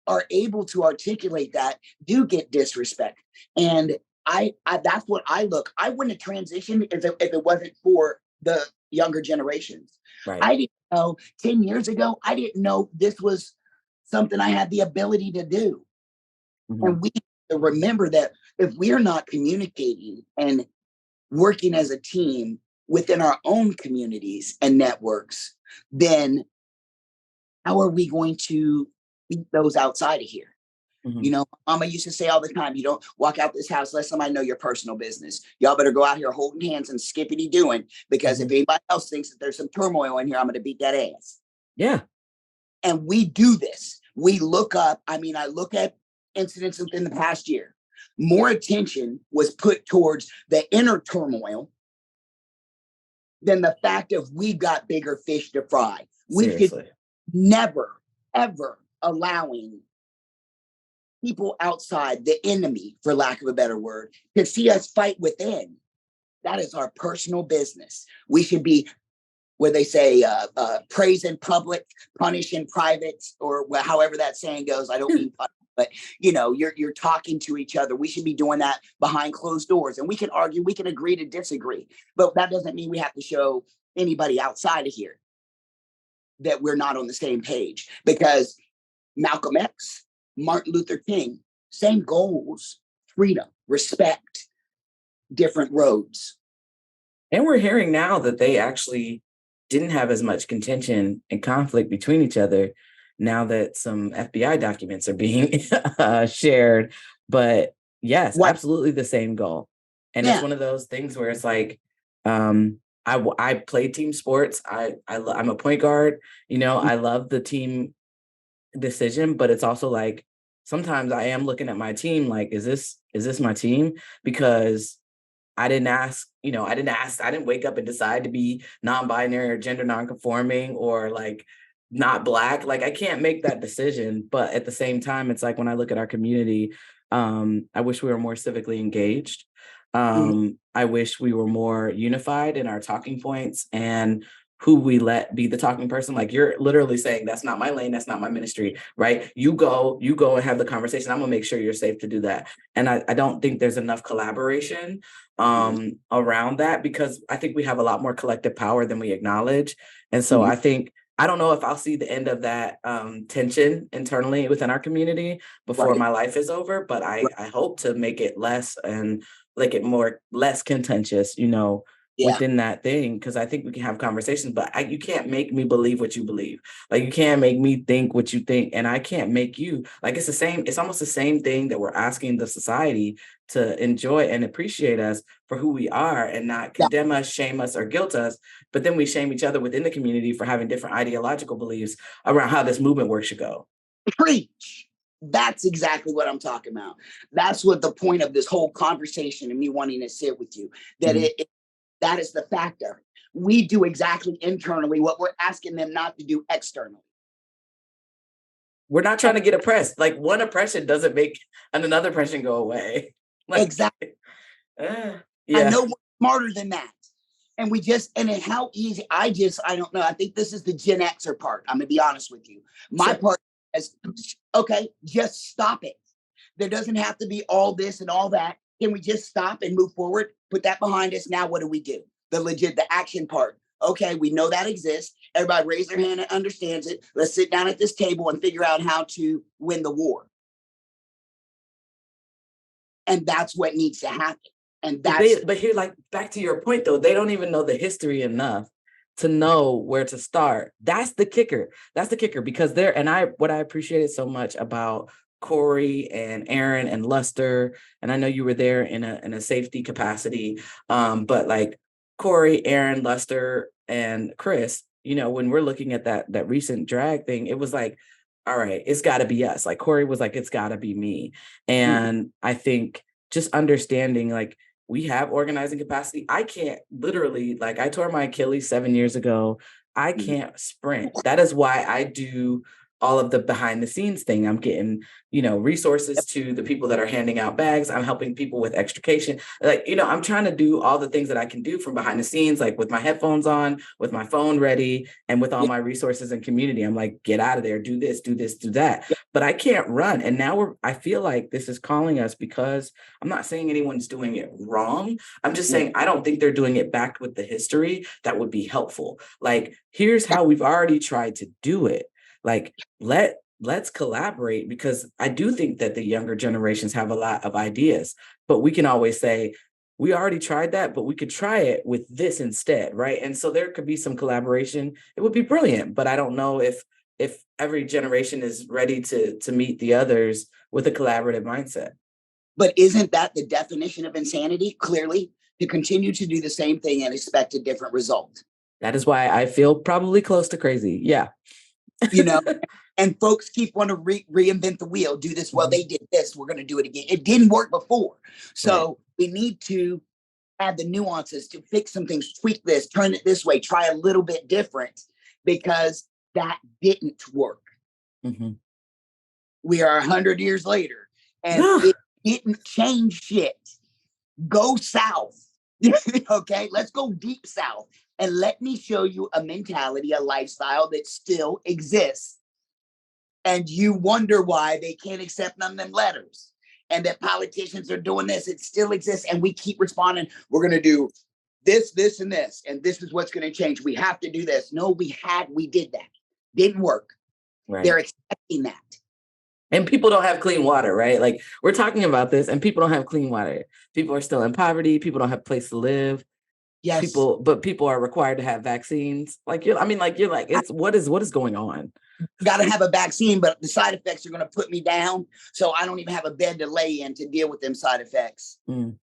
are able to articulate that do get disrespect. And I that's what I wouldn't have transitioned if it wasn't for the younger generations.
Right.
I didn't know 10 years ago, I didn't know this was something I had the ability to do. Mm-hmm. And we have to remember that if we're not communicating and working as a team within our own communities and networks, then how are we going to beat those outside of here? Mm-hmm. Mama used to say all the time, you don't walk out this house, let somebody know your personal business. Y'all better go out here holding hands and skippity doing, because if anybody else thinks that there's some turmoil in here, I'm going to beat that ass.
Yeah.
And we do this. We look up. I look at incidents within the past year. More attention was put towards the inner turmoil than the fact of we've got bigger fish to fry. We should never, ever allowing people outside, the enemy, for lack of a better word, to see us fight within. That is our personal business. We should be, where they say, praise in public, punish in private, or however that saying goes. I don't mean punish, but you're talking to each other. We should be doing that behind closed doors, and we can argue, we can agree to disagree, but that doesn't mean we have to show anybody outside of here that we're not on the same page. Because Malcolm X, Martin Luther King, same goals: freedom, respect, different roads.
And we're hearing now that they actually didn't have as much contention and conflict between each other now that some FBI documents are being shared. But yes, absolutely the same goal. And it's one of those things where it's like, I play team sports. I'm a point guard. I love the team decision, but it's also like, sometimes I am looking at my team like, is this my team? Because I didn't wake up and decide to be non-binary or gender non-conforming or like not Black. Like, I can't make that decision. But at the same time, it's like, when I look at our community, I wish we were more civically engaged. I wish we were more unified in our talking points and who we let be the talking person. Like, you're literally saying, that's not my lane, that's not my ministry, right? You go and have the conversation. I'm gonna make sure you're safe to do that. And I don't think there's enough collaboration around that, because I think we have a lot more collective power than we acknowledge. And so I don't know if I'll see the end of that tension internally within our community before my life is over, but I hope to make it less and like it less contentious, within that thing, because I think we can have conversations, but you can't make me believe what you believe. Like, you can't make me think what you think, and I can't make you. Like, it's almost the same thing that we're asking the society to enjoy and appreciate us for who we are and not condemn us, shame us, or guilt us. But then we shame each other within the community for having different ideological beliefs around how this movement work should go.
Preach. That's exactly what I'm talking about. That's what the point of this whole conversation and me wanting to sit with you, that that is the factor. We do exactly internally what we're asking them not to do externally.
We're not trying to get oppressed. Like, one oppression doesn't make another oppression go away. Like,
exactly. I know we're smarter than that. And how easy, I don't know. I think this is the Gen Xer part. I'm going to be honest with you. My part is, okay, just stop it. There doesn't have to be all this and all that. Can we just stop and move forward? Put that behind us. Now, what do we do? The action part. Okay, we know that exists. Everybody raise their hand and understands it. Let's sit down at this table and figure out how to win the war. And that's what needs to happen. And
but here, like, back to your point, though, they don't even know the history enough to know where to start. That's the kicker. Because what I appreciated so much about Corey and Aaron and Luster, and I know you were there in a safety capacity, but like Corey, Aaron, Luster, and Chris, when we're looking at that recent drag thing, it was like, all right, it's got to be us. Like Corey was like, it's got to be me. And I think just understanding, like, we have organizing capacity. I can't literally, like, I tore my Achilles 7 years ago. I can't sprint. That is why I do all of the behind the scenes thing. I'm getting, resources to the people that are handing out bags. I'm helping people with extrication. Like, I'm trying to do all the things that I can do from behind the scenes, like with my headphones on, with my phone ready, and with all my resources and community. I'm like, get out of there, do this, do this, do that. But I can't run. And now I feel like this is calling us, because I'm not saying anyone's doing it wrong. I'm just saying, I don't think they're doing it backed with the history that would be helpful. Like, here's how we've already tried to do it. Like, let's collaborate, because I do think that the younger generations have a lot of ideas, but we can always say, we already tried that, but we could try it with this instead, right? And so there could be some collaboration. It would be brilliant, but I don't know if every generation is ready to meet the others with a collaborative mindset.
But isn't that the definition of insanity? Clearly, to continue to do the same thing and expect a different result.
That is why I feel probably close to crazy. Yeah.
And folks keep wanting to reinvent the wheel, do this. Well, they did this, we're going to do it again. It didn't work before. So we need to add the nuances to fix some things, tweak this, turn it this way, try a little bit different, because that didn't work. We are 100 years later and it didn't change shit. Go south. Okay, let's go deep south and let me show you a mentality, a lifestyle that still exists. And you wonder why they can't accept none of them letters, and that politicians are doing this. It still exists. And we keep responding, we're going to do this, this, and this. And this is what's going to change. We have to do this. No, we did that. Didn't work. Right. They're expecting that.
And people don't have clean water, right? Like, we're talking about this and people don't have clean water. People are still in poverty. People don't have a place to live.
Yes.
People are required to have vaccines. Like, you're like, what is going on?
Got to have a vaccine, but the side effects are going to put me down. So I don't even have a bed to lay in to deal with them side effects. And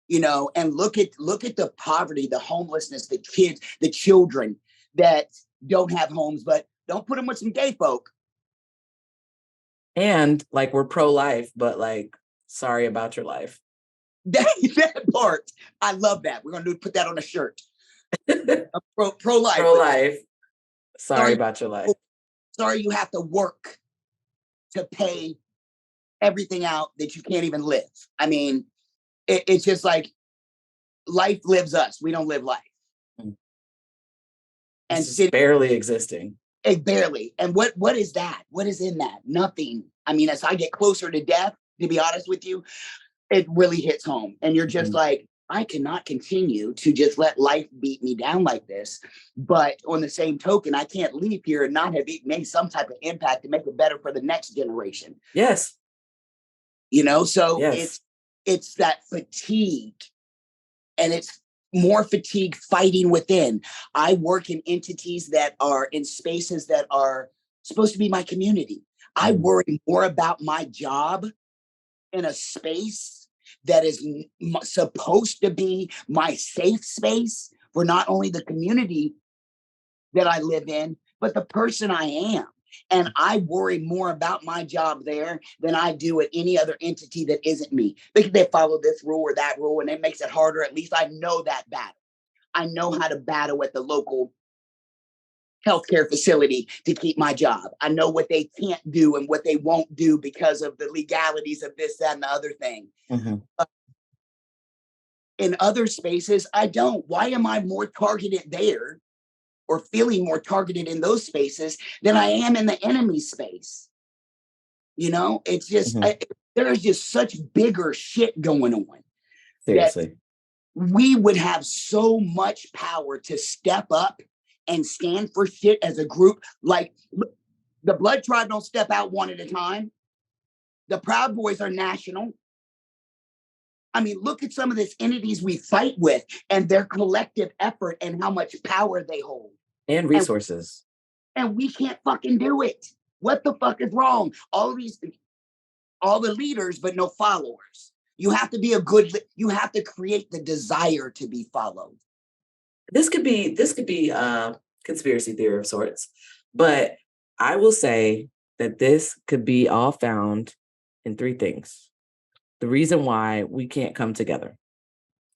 look at the poverty, the homelessness, the kids, the children that don't have homes, but don't put them with some gay folk.
And like, we're pro-life, but like, sorry about your life.
That part, I love that. We're going to put that on a shirt. Pro-life.
Pro-life. Sorry about your life.
Sorry, you have to work to pay everything out that you can't even live. I mean, it's just like life lives us. We don't live life.
And it's barely existing.
Barely. And what is that? What is in that? Nothing. I mean, as I get closer to death, to be honest with you, it really hits home. And you're just like, I cannot continue to just let life beat me down like this. But on the same token, I can't leave here and not have made some type of impact to make it better for the next generation.
Yes.
So yes. It's that fatigue, and it's more fatigue fighting within. I work in entities that are in spaces that are supposed to be my community. I worry more about my job in a space that is supposed to be my safe space for not only the community that I live in, but the person I am. And I worry more about my job there than I do at any other entity that isn't me. They follow this rule or that rule, and it makes it harder. At least I know that battle. I know how to battle at the local healthcare facility to keep my job. I know what they can't do and what they won't do because of the legalities of this, that, and the other thing. In other spaces, I don't. Why am I more targeted there, or feeling more targeted in those spaces than I am in the enemy space? It's just, there's just such bigger shit going on.
Seriously.
We would have so much power to step up and stand for shit as a group. Like, the Blood Tribe don't step out one at a time. The Proud Boys are national. I mean, look at some of these entities we fight with and their collective effort and how much power they hold.
And resources.
And we can't fucking do it. What the fuck is wrong? All the leaders, but no followers. You have to be you have to create the desire to be followed.
This could be conspiracy theory of sorts. But I will say that this could be all found in three things. The reason why we can't come together.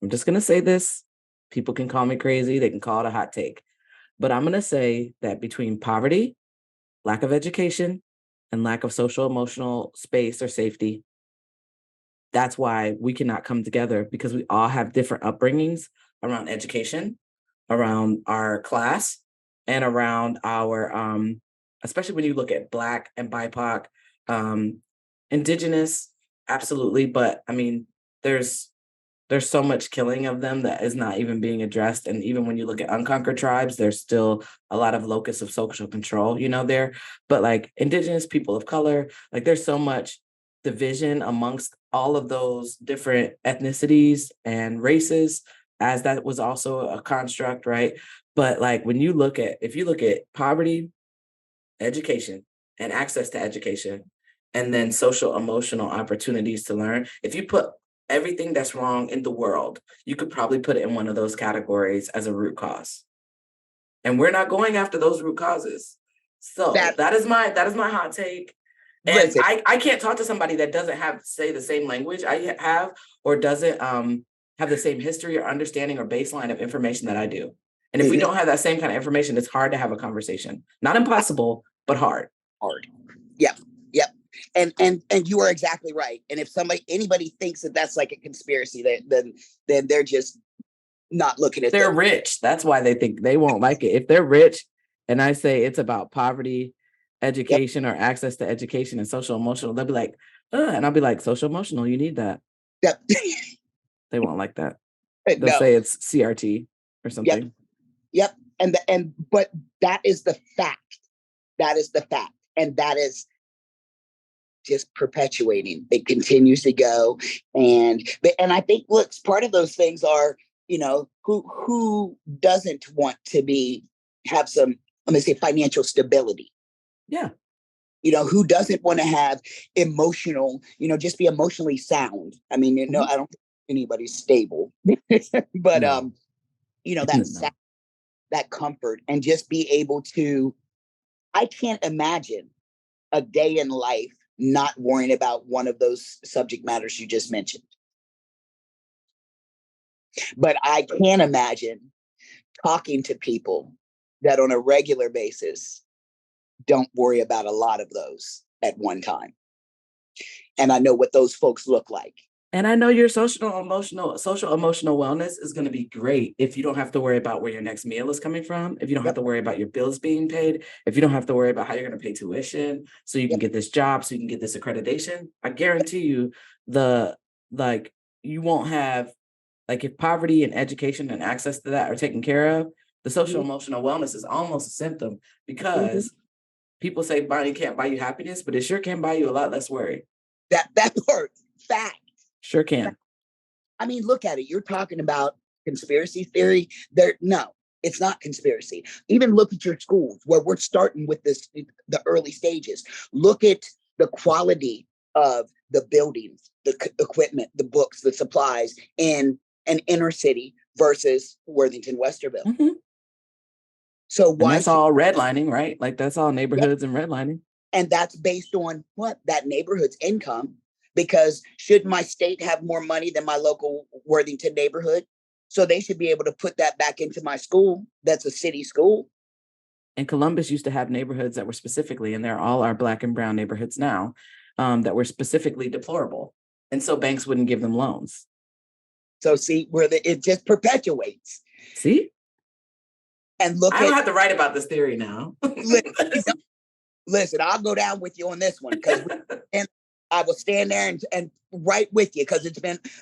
I'm just going to say this. People can call me crazy. They can call it a hot take. But I'm going to say that between poverty, lack of education, and lack of social emotional space or safety, that's why we cannot come together, because we all have different upbringings around education, around our class, and around our especially when you look at Black and BIPOC, Indigenous, absolutely. But I mean, there's so much killing of them that is not even being addressed. And even when you look at unconquered tribes, there's still a lot of locus of social control, there. But like Indigenous people of color, like there's so much division amongst all of those different ethnicities and races, as that was also a construct, right? But like if you look at poverty, education, and access to education, and then social emotional opportunities to learn, if you put everything that's wrong in the world, you could probably put it in one of those categories as a root cause. And we're not going after those root causes. So that is my hot take. And I can't talk to somebody that doesn't have, say, the same language I have, or doesn't have the same history or understanding or baseline of information that I do. And if we don't have that same kind of information, it's hard to have a conversation. Not impossible, but hard.
Hard. Yep. Yep. And you are exactly right. And if anybody thinks that that's like a conspiracy, then they're just not looking at.
They're rich. That's why they think they won't like it. If they're rich, and I say it's about poverty, education, or access to education and social emotional, they'll be like, and I'll be like, social emotional, you need that.
Yep.
They won't like that. They'll say it's CRT or something.
Yep. But that is the fact. That is the fact. And that is just perpetuating. It continues to go. And I think, look, part of those things are, who doesn't want to have some, let me say, financial stability?
Yeah.
Who doesn't want to have emotional, just be emotionally sound? I mean, I don't think anybody's stable, but, that comfort, and just be able to, I can't imagine a day in life not worrying about one of those subject matters you just mentioned. But I can imagine talking to people that on a regular basis don't worry about a lot of those at one time. And I know what those folks look like.
And I know your social emotional wellness is going to be great if you don't have to worry about where your next meal is coming from, if you don't have to worry about your bills being paid, if you don't have to worry about how you're going to pay tuition so you can get this job, so you can get this accreditation. I guarantee you you won't have, like, if poverty and education and access to that are taken care of, the social emotional wellness is almost a symptom, because people say money can't buy you happiness, but it sure can buy you a lot less worry.
That part, fact.
Sure can.
I mean, look at it. You're talking about conspiracy theory. No, it's not conspiracy. Even look at your schools, where we're starting with the early stages. Look at the quality of the buildings, the equipment, the books, the supplies in an inner city versus Worthington, Westerville.
Mm-hmm.
So why?
And that's all redlining, right? Like, that's all neighborhoods and redlining.
And that's based on what? That neighborhood's income. Because should my state have more money than my local Worthington neighborhood? So they should be able to put that back into my school. That's a city school.
And Columbus used to have neighborhoods that were specifically, and they're all our Black and brown neighborhoods now, that were specifically deplorable. And so banks wouldn't give them loans.
So see, it just perpetuates.
See?
And look,
I don't have to write about this theory now.
Listen, I'll go down with you on this one, because I will stand there and write with you, because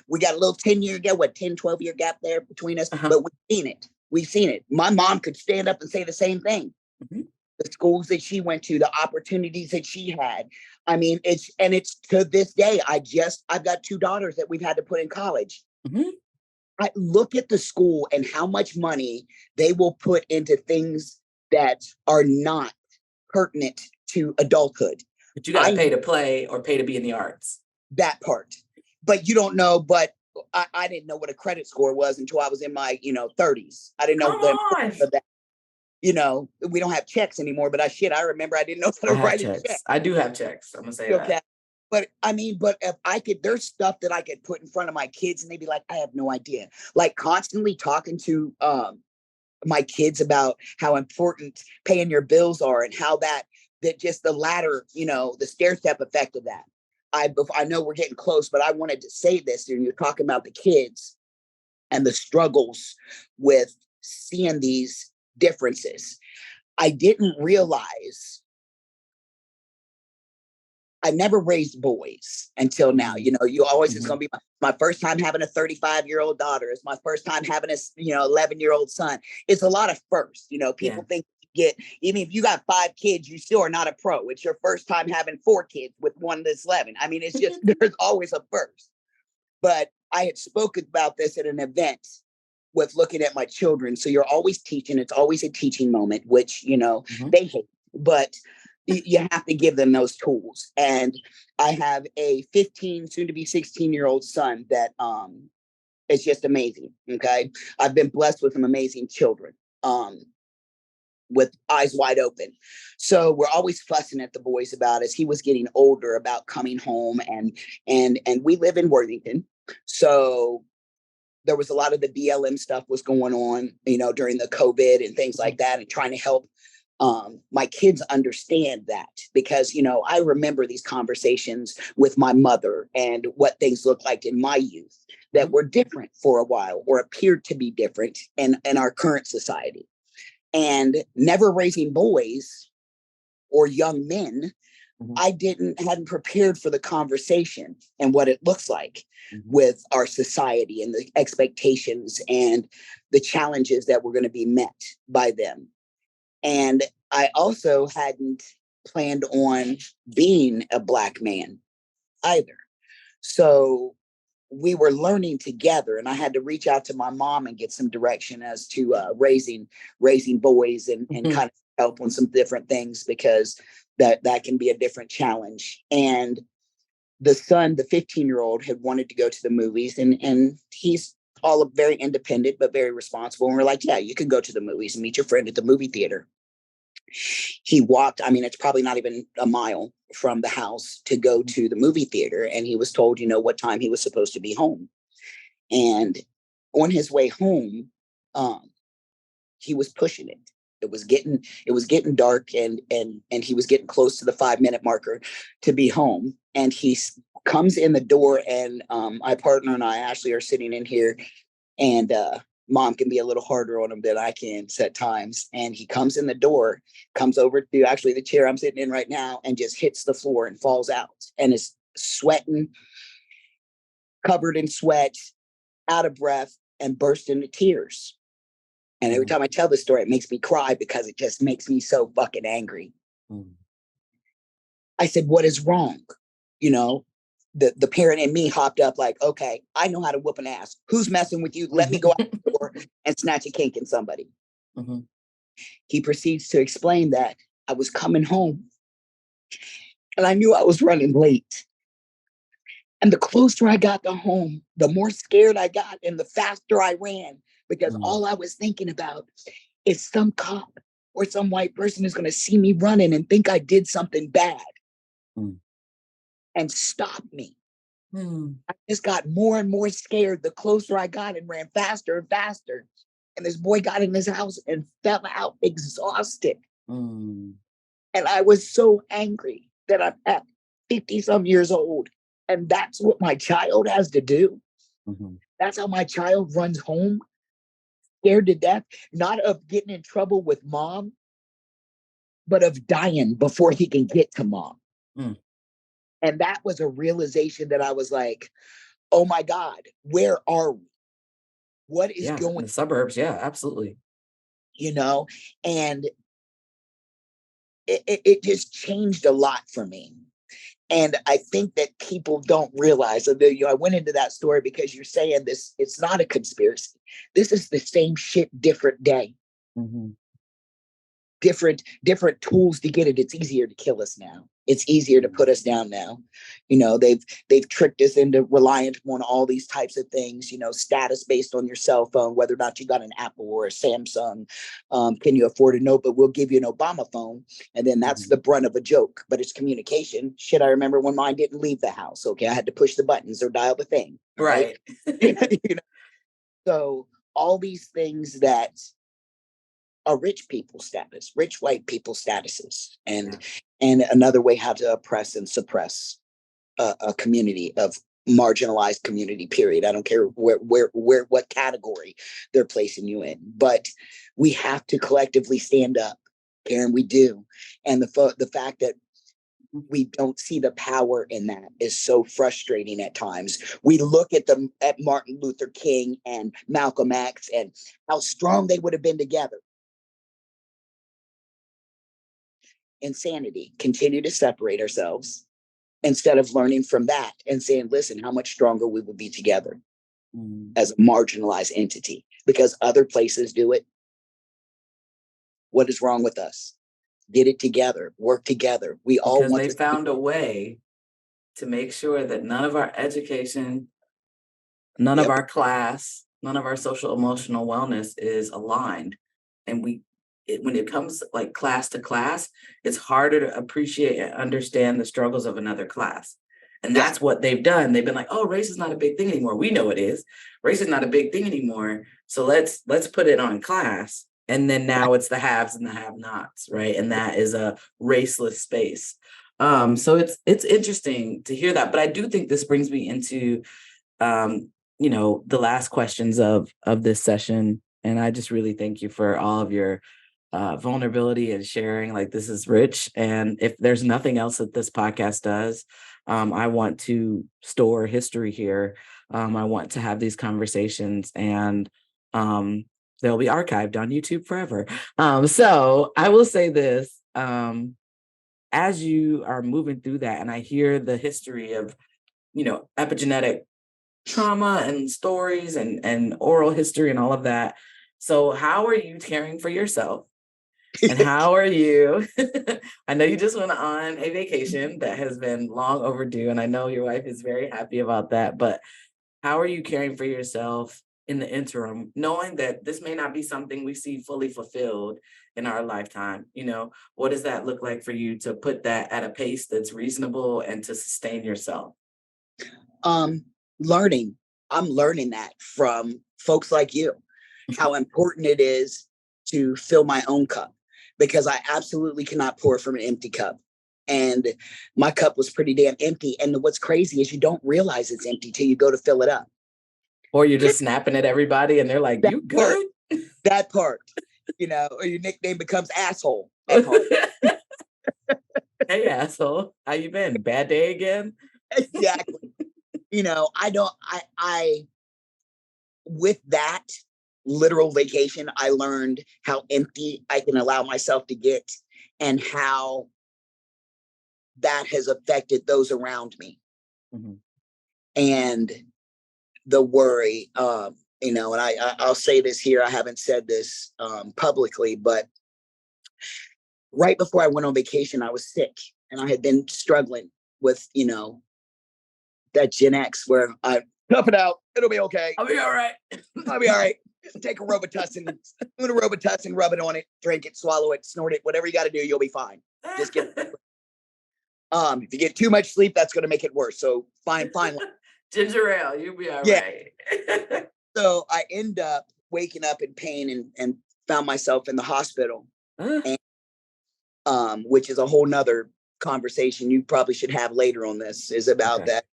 we got a little 10-year gap, 10, 12-year gap there between us, but we've seen it. My mom could stand up and say the same thing. Mm-hmm. The schools that she went to, the opportunities that she had. I mean, it's to this day, I've got 2 daughters that we've had to put in college. Mm-hmm. I look at the school and how much money they will put into things that are not pertinent to adulthood.
But you got to pay to play or pay to be in the arts.
That part. But you don't know, but I didn't know what a credit score was until I was in my, 30s. I didn't know that. we don't have checks anymore, but I remember I didn't know how
I
to
have
write a check.
checks. I do have checks. I'm gonna say
Okay.
that.
But if I could, there's stuff that I could put in front of my kids and they'd be like, I have no idea. Like constantly talking to my kids about how important paying your bills are and how that just the ladder, the stair step effect of that. I know we're getting close, but I wanted to say this. And you're talking about the kids and the struggles with seeing these differences. I didn't realize I never raised boys until now. You always, it's going to be my first time having a 35-year-old daughter. It's my first time having a, 11-year-old son. It's a lot of first, people think even if you got 5 kids, you still are not a pro. It's your first time having 4 kids with one that's 11. I mean, it's just, there's always a first. But I had spoken about this at an event with looking at my children. So you're always teaching. It's always a teaching moment, which, they hate, but you have to give them those tools. And I have a 15, soon to be 16-year-old son that is just amazing. Okay. I've been blessed with some amazing children with eyes wide open. So we're always fussing at the boys about as he was getting older about coming home and we live in Worthington. So there was a lot of the BLM stuff was going on, during the COVID and things like that, and trying to help my kids understand that because, I remember these conversations with my mother and what things looked like in my youth that were different for a while or appeared to be different in our current society. And never raising boys or young men, I hadn't prepared for the conversation and what it looks like with our society and the expectations and the challenges that were going to be met by them. And I also hadn't planned on being a Black man either. So we were learning together, and I had to reach out to my mom and get some direction as to raising boys and kind of help on some different things because that can be a different challenge. And the son, the 15-year-old, had wanted to go to the movies, and he's all very independent but very responsible. And we're like, yeah, you can go to the movies and meet your friend at the movie theater. He walked, it's probably not even a mile from the house to go to the movie theater. And he was told, what time he was supposed to be home. And on his way home, he was pushing it. It was getting dark and he was getting close to the 5-minute marker to be home. And he comes in the door and my partner and I, Ashley, are sitting in here and Mom can be a little harder on him than I can at times. And he comes in the door, comes over to actually the chair I'm sitting in right now and just hits the floor and falls out and is sweating, covered in sweat, out of breath, and burst into tears. And every time I tell this story, it makes me cry because it just makes me so fucking angry. I said, what is wrong? The parent in me hopped up like, okay, I know how to whoop an ass. Who's messing with you? Let me go out the door and snatch a kink in somebody. He proceeds to explain that I was coming home and I knew I was running late. And the closer I got to home, the more scared I got and the faster I ran because all I was thinking about is some cop or some white person is going to see me running and think I did something bad and stop me. I just got more and more scared the closer I got and ran faster and faster. And this boy got in his house and fell out exhausted. And I was so angry that I'm at 50 some years old. And that's what my child has to do. That's how my child runs home, scared to death, not of getting in trouble with mom, but of dying before he can get to mom. And that was a realization that I was like, oh my God, where are we? What is going on?
In the suburbs? Yeah, absolutely.
And it just changed a lot for me. And I think that people don't realize that, I went into that story because you're saying this, it's not a conspiracy. This is the same shit, different day. different tools to get it. It's easier to kill us now. It's easier to put us down now. They've tricked us into reliant on all these types of things, status based on your cell phone, whether or not you got an Apple or a Samsung. Can you afford a note? But we'll give you an Obama phone. And then that's the brunt of a joke, but it's communication. Shit, I remember when mine didn't leave the house. Okay. I had to push the buttons or dial the thing.
Right.
So all these things that are rich people status, rich white people statuses, and another way how to oppress and suppress a community of marginalized community. Period. I don't care what category they're placing you in, but we have to collectively stand up, Karen. We do, and the fact that we don't see the power in that is so frustrating at times. We look at Martin Luther King and Malcolm X and how strong they would have been together. Insanity. Continue to separate ourselves instead of learning from that and saying, listen, how much stronger we would be together as a marginalized entity, because other places do it. What is wrong with us? Get it together, work together. We all
because
want
they
to
found a way to make sure that none of our education, none of our class, none of our social emotional wellness is aligned. And when it comes like class to class, it's harder to appreciate and understand the struggles of another class. And that's what they've done. They've been like, oh, race is not a big thing anymore. We know it is. Race is not a big thing anymore. So let's put it on class. And then now it's the haves and the have-nots, right? And that is a raceless space. So it's interesting to hear that. But I do think this brings me into the last questions of this session. And I just really thank you for all of your vulnerability and sharing. Like, this is rich. And if there's nothing else that this podcast does, I want to store history here. I want to have these conversations, and they'll be archived on YouTube forever. So I will say this, as you are moving through that, and I hear the history of, epigenetic trauma and stories and oral history and all of that. So how are you caring for yourself? And how are you? I know you just went on a vacation that has been long overdue, and I know your wife is very happy about that, but how are you caring for yourself in the interim, knowing that this may not be something we see fully fulfilled in our lifetime? What does that look like for you to put that at a pace that's reasonable and to sustain yourself?
Learning. I'm learning that from folks like you, how important it is to fill my own cup, because I absolutely cannot pour from an empty cup. And my cup was pretty damn empty. And what's crazy is you don't realize it's empty till you go to fill it up.
Or you're just snapping at everybody and they're like, you good?
That part, or your nickname becomes asshole at home.
Hey, asshole. How you been? Bad day again?
Exactly. With that literal vacation, I learned how empty I can allow myself to get and how that has affected those around me. Mm-hmm. And the worry, and I'll say this here, I haven't said this publicly, but right before I went on vacation, I was sick and I had been struggling with, that Gen X where I tough it out. It'll be okay.
I'll be all right.
I'll be all right. Take a Robitussin, rub it on it, drink it, swallow it, snort it, whatever you got to do, you'll be fine. Just get if you get too much sleep, that's going to make it worse. So fine.
Ginger ale, you'll be all right.
So I end up waking up in pain and found myself in the hospital, and, which is a whole nother conversation you probably should have later on this, is about that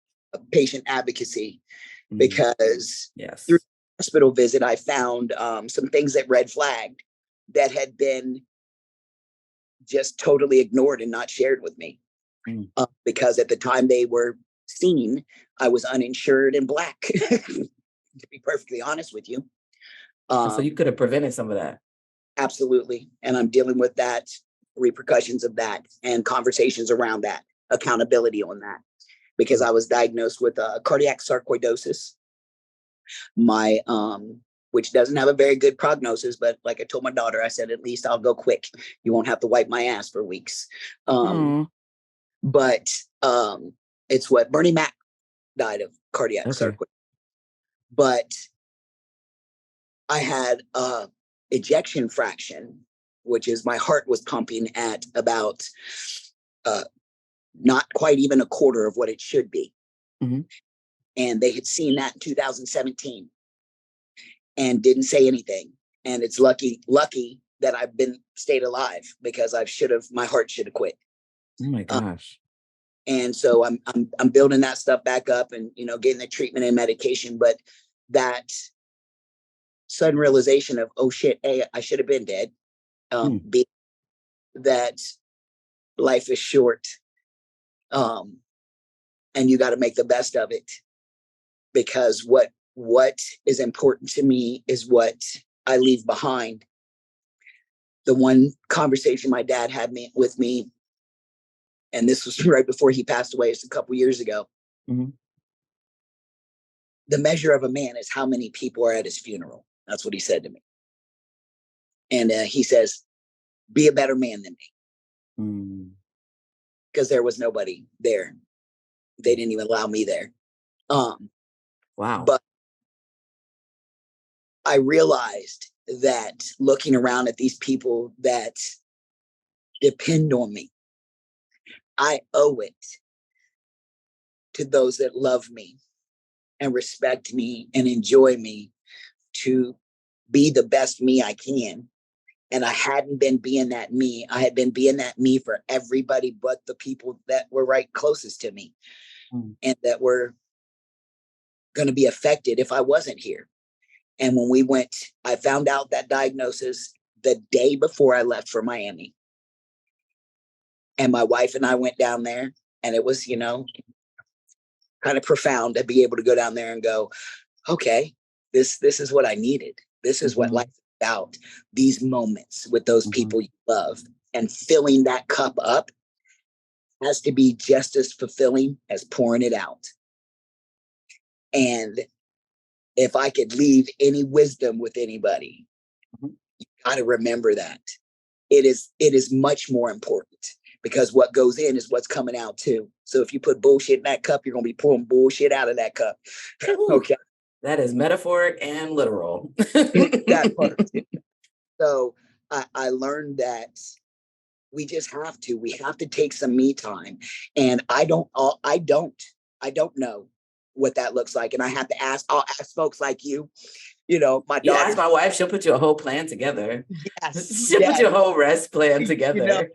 patient advocacy, because through the hospital visit, I found some things that red flagged that had been just totally ignored and not shared with me. Because at the time they were seen, I was uninsured and Black, to be perfectly honest with you.
So you could have prevented some of that.
Absolutely. And I'm dealing with that, repercussions of that, and conversations around that, accountability on that, because I was diagnosed with cardiac sarcoidosis. My which doesn't have a very good prognosis. But like I told my daughter, I said, at least I'll go quick. You won't have to wipe my ass for weeks. But it's what Bernie Mac died of, cardiac circuit. But I had ejection fraction, which is my heart was pumping at about not quite even a quarter of what it should be. And they had seen that in 2017 and didn't say anything. And it's lucky that I've stayed alive, because my heart should have quit.
Oh my gosh.
And so I'm building that stuff back up and, getting the treatment and medication. But that sudden realization of, oh shit, A, I should have been dead. B, that life is short. And you got to make the best of it, because what is important to me is what I leave behind. The one conversation my dad had with me, and this was right before he passed away, it's a couple years ago. The measure of a man is how many people are at his funeral. That's what he said to me. And he says, be a better man than me. Because there was nobody there. They didn't even allow me there.
Wow.
But I realized that looking around at these people that depend on me, I owe it to those that love me and respect me and enjoy me to be the best me I can. And I hadn't been being that me. I had been being that me for everybody but the people that were right closest to me and that were going to be affected if I wasn't here. And when I found out that diagnosis the day before I left for Miami. And my wife and I went down there, and it was, kind of profound to be able to go down there and go, okay, this is what I needed. This is what life is about. These moments with those people you love, and filling that cup up has to be just as fulfilling as pouring it out. And if I could leave any wisdom with anybody, you got to remember that it is much more important, because what goes in is what's coming out too. So if you put bullshit in that cup, you're going to be pouring bullshit out of that cup. Okay.
That is metaphoric and literal.
That part. So I learned that we have to take some me time. And I don't know what that looks like. And I'll ask folks like you, my daughter.
You ask my wife, she'll put you a whole plan together.
Yes.
She'll put you a whole rest plan together.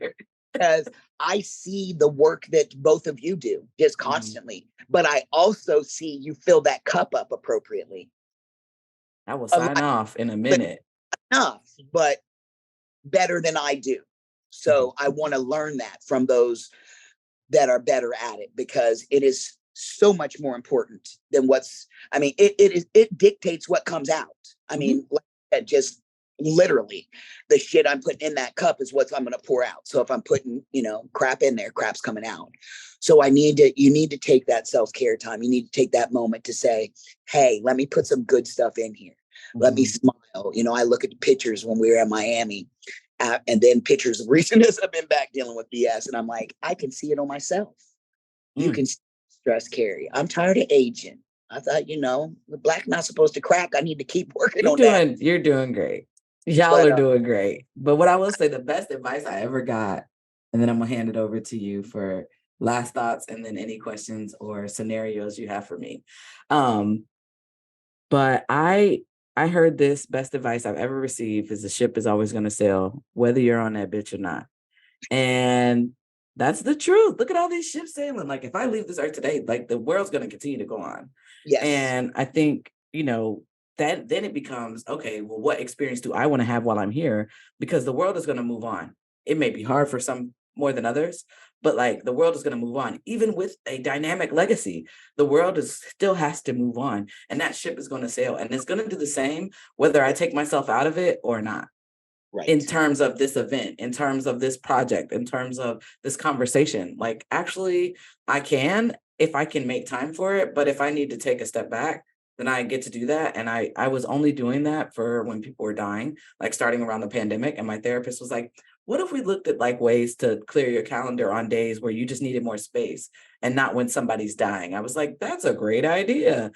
Because I see the work that both of you do just constantly, but I also see you fill that cup up appropriately.
I will sign off in a minute.
Enough, but better than I do. So I want to learn that from those that are better at it, because it is so much more important than it dictates what comes out. I mean, like that, just literally the shit I'm putting in that cup is what I'm going to pour out. So if I'm putting, crap in there, crap's coming out. So you need to take that self-care time. You need to take that moment to say, hey, let me put some good stuff in here. Let me smile. I look at the pictures when we were at Miami, and then pictures of recentness. I've been back dealing with BS, and I'm like, I can see it on myself. You can see stress carry. I'm tired of aging. I thought, the black not supposed to crack. I need to keep working on that.
You're doing great. Y'all are doing great. But what I will say, the best advice I ever got, and then I'm going to hand it over to you for last thoughts and then any questions or scenarios you have for me. But I heard this best advice I've ever received is the ship is always going to sail, whether you're on that bitch or not. And that's the truth. Look at all these ships sailing. Like, if I leave this earth today, like, the world's going to continue to go on.
Yes.
And I think, that then it becomes, okay, well, what experience do I want to have while I'm here? Because the world is going to move on. It may be hard for some more than others, but like, the world is going to move on. Even with a dynamic legacy, the world still has to move on. And that ship is going to sail. And it's going to do the same, whether I take myself out of it or not. Right. In terms of this event, in terms of this project, in terms of this conversation. Like, actually, I can, if I can make time for it. But if I need to take a step back, then I get to do that. And I was only doing that for when people were dying, like starting around the pandemic. And my therapist was like, what if we looked at like ways to clear your calendar on days where you just needed more space and not when somebody's dying? I was like, that's a great idea.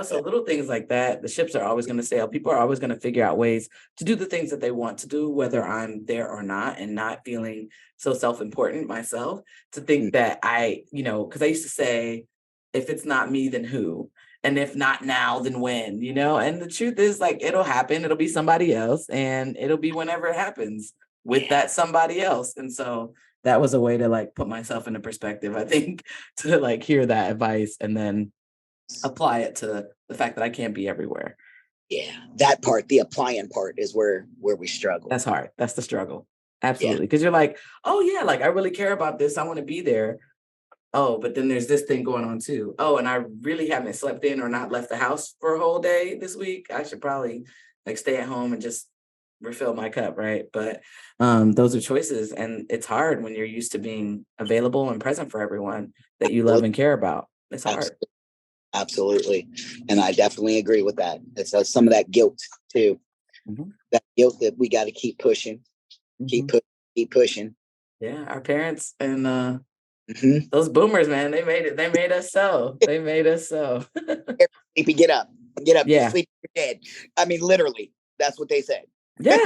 So little things like that, the ships are always going to sail. People are always going to figure out ways to do the things that they want to do, whether I'm there or not, and not feeling so self-important myself to think
Mm.
that because I used to say, if it's not me, then who? And if not now, then when, And the truth is, like, it'll happen. It'll be somebody else, and it'll be whenever it happens with that somebody else. And so that was a way to like put myself into perspective, I think, to like hear that advice and then apply it to the fact that I can't be everywhere.
Yeah, that part, the applying part, is where we struggle.
That's hard. That's the struggle.
Yeah,
Absolutely. Because you're like, oh yeah, like I really care about this. I want to be there. Oh, but then there's this thing going on too. Oh, and I really haven't slept in or not left the house for a whole day this week. I should probably like stay at home and just refill my cup, right? But those are choices, and it's hard when you're used to being available and present for everyone that you love and care about. It's hard.
absolutely, absolutely. And I definitely agree with that. It's some of that guilt too.
Mhm,
That guilt that we got to keep pushing, keep
mhm.
pushing, keep pushing.
Yeah, our parents and
Mm-hmm.
those boomers, man, they made it. They made us so. They made us so.
Sleepy, get up, get up. You
Yeah,
sleep, you're dead. I mean, literally, that's what they said.
yeah,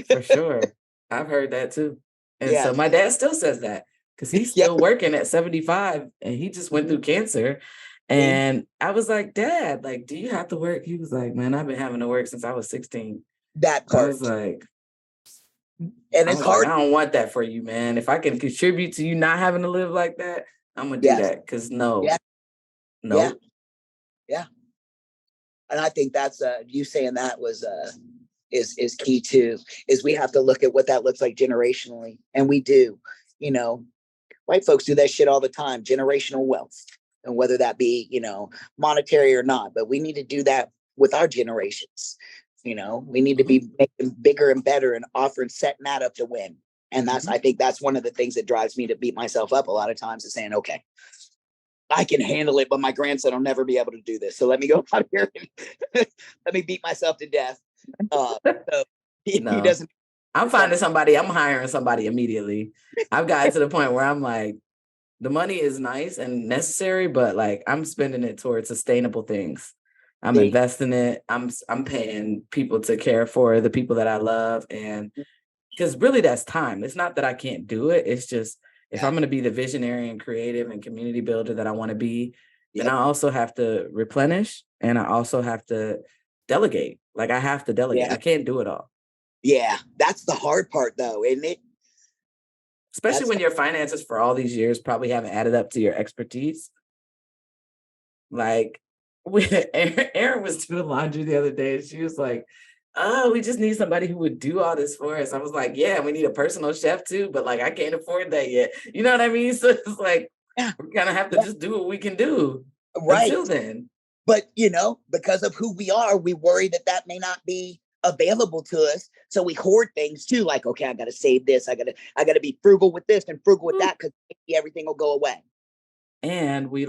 for sure. I've heard that too. And so
Yes,
my dad still says that because he's
yeah.
still working at 75 and he just went through cancer.
See,
And I was like, Dad, like, do you have to work? He was like, man, I've been having to work since I was 16.
that
I
part,
was like,
and it's
I
hard.
don't want that for you, man. If I can contribute to you not having to live like that, I'm gonna do
Yes,
that. Cause
yeah,
no,
yeah,
nope.
yeah. And I think that's you saying that was is key too. Is we have to look at what that looks like generationally, and we do. You know, white folks do that shit all the time, generational wealth, and whether that be monetary or not. But we need to do that with our generations. We need to
Mhm.
be making bigger and better and offering setting that up to win. And I
Mhm.
think that's one of the things that drives me to beat myself up a lot of times, is saying, okay, I can handle it, but my grandson will never be able to do this. So let me go out here and let me beat myself to death. Uh, so he
No,
doesn't
I'm
for something.
finding somebody, I'm hiring somebody immediately. I've gotten to the point where I'm like, the money is nice and necessary, but like I'm spending it towards sustainable things. I'm
See,
investing it. I'm paying people to care for the people that I love, and because really that's time. It's not that I can't do it. It's just if
yeah,
I'm going to be the visionary and creative and community builder that I want to be, then I
yep,
also have to replenish and I also have to delegate. Like I have to delegate.
yeah,
I can't do it all,
yeah. That's the hard part, though, isn't it?
especially
That's
when your finances for all these years probably haven't added up to your expertise. Like, Erin was doing laundry the other day, and she was like, "Oh, we just need somebody who would do all this for us." I was like, "Yeah, we need a personal chef too, but like I can't afford that yet." You know what I mean? So it's like
yeah,
we kind of have to
yeah,
just do what we can do
right.
until then.
But because of who we are, we worry that that may not be available to us. So we hoard things too, like, okay, I got to save this. I got to be frugal with this and frugal with
Woo.
that, because maybe everything will go away.
And we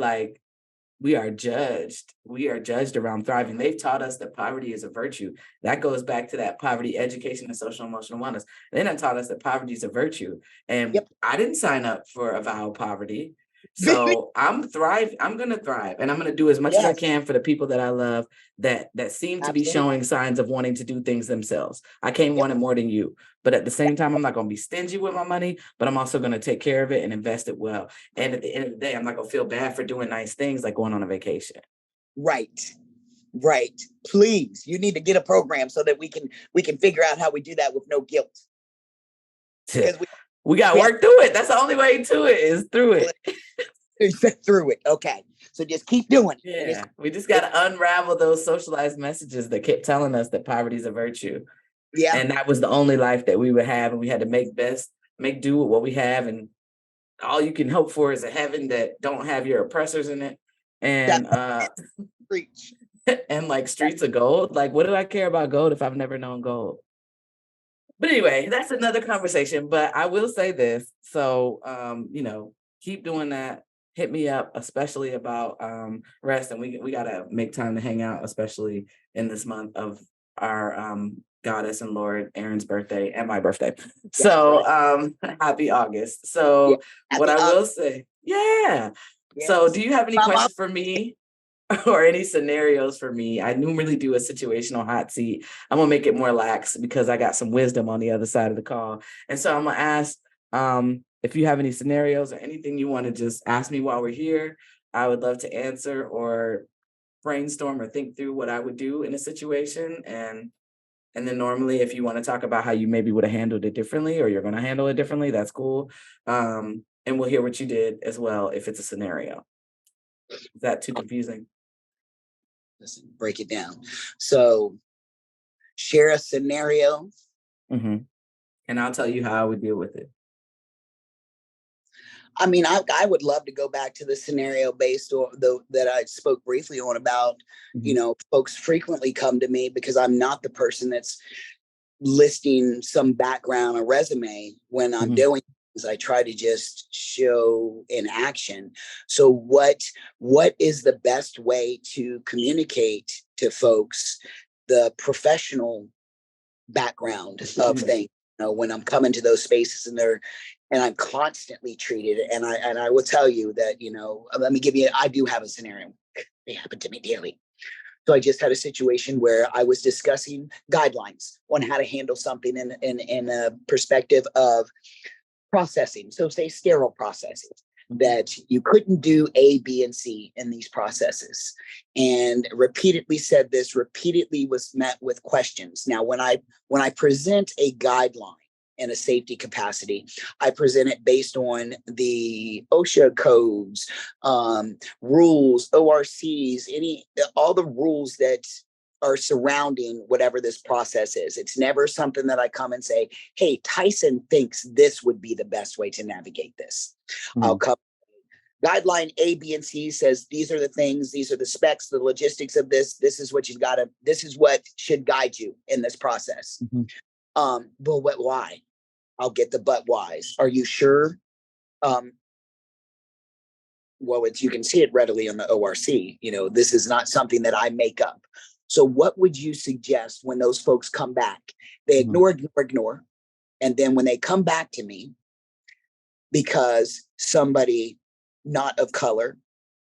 are judged. We are judged around thriving. They've taught us that poverty is a virtue. That goes back to that poverty education and social emotional wellness. They done taught us that poverty is a virtue. And
Yep.
I didn't sign up for a vow of poverty. So I'm thrive. I'm gonna thrive, and I'm gonna do as much as I
Yes,
can for the people that I love that seem to be
absolutely.
showing signs of wanting to do things themselves. I can't
Yep.
want it more than you, but at the same time, I'm not gonna be stingy with my money. But I'm also gonna take care of it and invest it well. And at the end of the day, I'm not gonna feel bad for doing nice things like going on a vacation.
Right. Right. Please, you need to get a program so that we can figure out how we do that with no guilt. Because we
We got to
we have
work through it. That's the only way to it is through it.
to sit through it. Okay. So just keep doing it. And
Yeah, we just got
it's
to unravel those socialized messages that kept telling us that poverty is a virtue,
yeah,
and that was the only life that we would have, and we had to make do with what we have, and all you can hope for is a heaven that don't have your oppressors in it,
that
and
preach.
and like streets of gold. Like, what do I care about gold if I've never known gold? But anyway, that's another conversation. But I will say this. So keep doing that. hit me up, especially about rest. And we gotta make time to hang out, especially in this month of our goddess and Lord Aaron's birthday and my birthday.
Yeah,
So
right.
happy August.
Yeah.
So what
Happy
I
August.
will say, yeah. So
Yes.
do you have any
I'm up.
questions for me or any scenarios for me? I normally do a situational hot seat. I'm gonna make it more lax because I got some wisdom on the other side of the call. And so I'm gonna ask if you have any scenarios or anything you want to just ask me while we're here. I would love to answer or brainstorm or think through what I would do in a situation. And then normally if you want to talk about how you maybe would have handled it differently or you're gonna handle it differently, that's cool. And we'll hear what you did as well if it's a scenario. Is that too confusing?
Listen, break it down. So share a scenario.
Mm-hmm. And I'll tell you how I would deal with it.
I mean, I would love to go back to the scenario based on the that I spoke briefly on about,
Mm-hmm.
folks frequently come to me because I'm not the person that's listing some background or resume. When I'm
Mm-hmm.
doing things, I try to just show in action. So what is the best way to communicate to folks the professional background of
Mm-hmm.
things? When I'm coming to those spaces and I'm constantly treated, and I will tell you that, let me give you, I do have a scenario. They happen to me daily. So I just had a situation where I was discussing guidelines on how to handle something in a perspective of processing. So say sterile processing, that you couldn't do A, B, and C in these processes. And repeatedly said this, repeatedly was met with questions. Now, when I present a guideline in a safety capacity, I present it based on the OSHA codes, rules, ORCs, all the rules that are surrounding whatever this process is. It's never something that I come and say, hey, Tyson thinks this would be the best way to navigate this. I'll
Mm-hmm.
come. Guideline A, B, and C says these are the things, these are the specs, the logistics of this. This is what you've got to, this is what should guide you in this process.
Mm-hmm.
Well, why? I'll get the but whys. Are you sure? Um, well, you can see it readily on the ORC. This is not something that I make up. So what would you suggest when those folks come back? They
Mm-hmm.
ignore. And then when they come back to me, because somebody not of color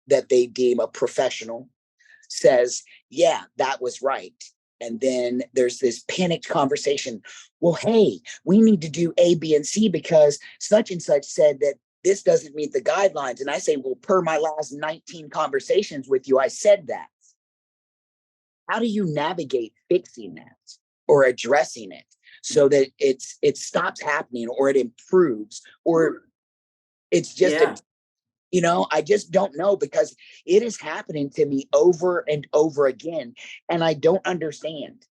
that they deem a professional says, yeah, that was right. And then there's this panicked conversation. Well, hey, we need to do A, B, and C because such and such said that this doesn't meet the guidelines. And I say, well, per my last 19 conversations with you, I said that. How do you navigate fixing that or addressing it so that it stops happening or it improves or it's just
Yeah.
I just don't know because it is happening to me over and over again. And I don't understand.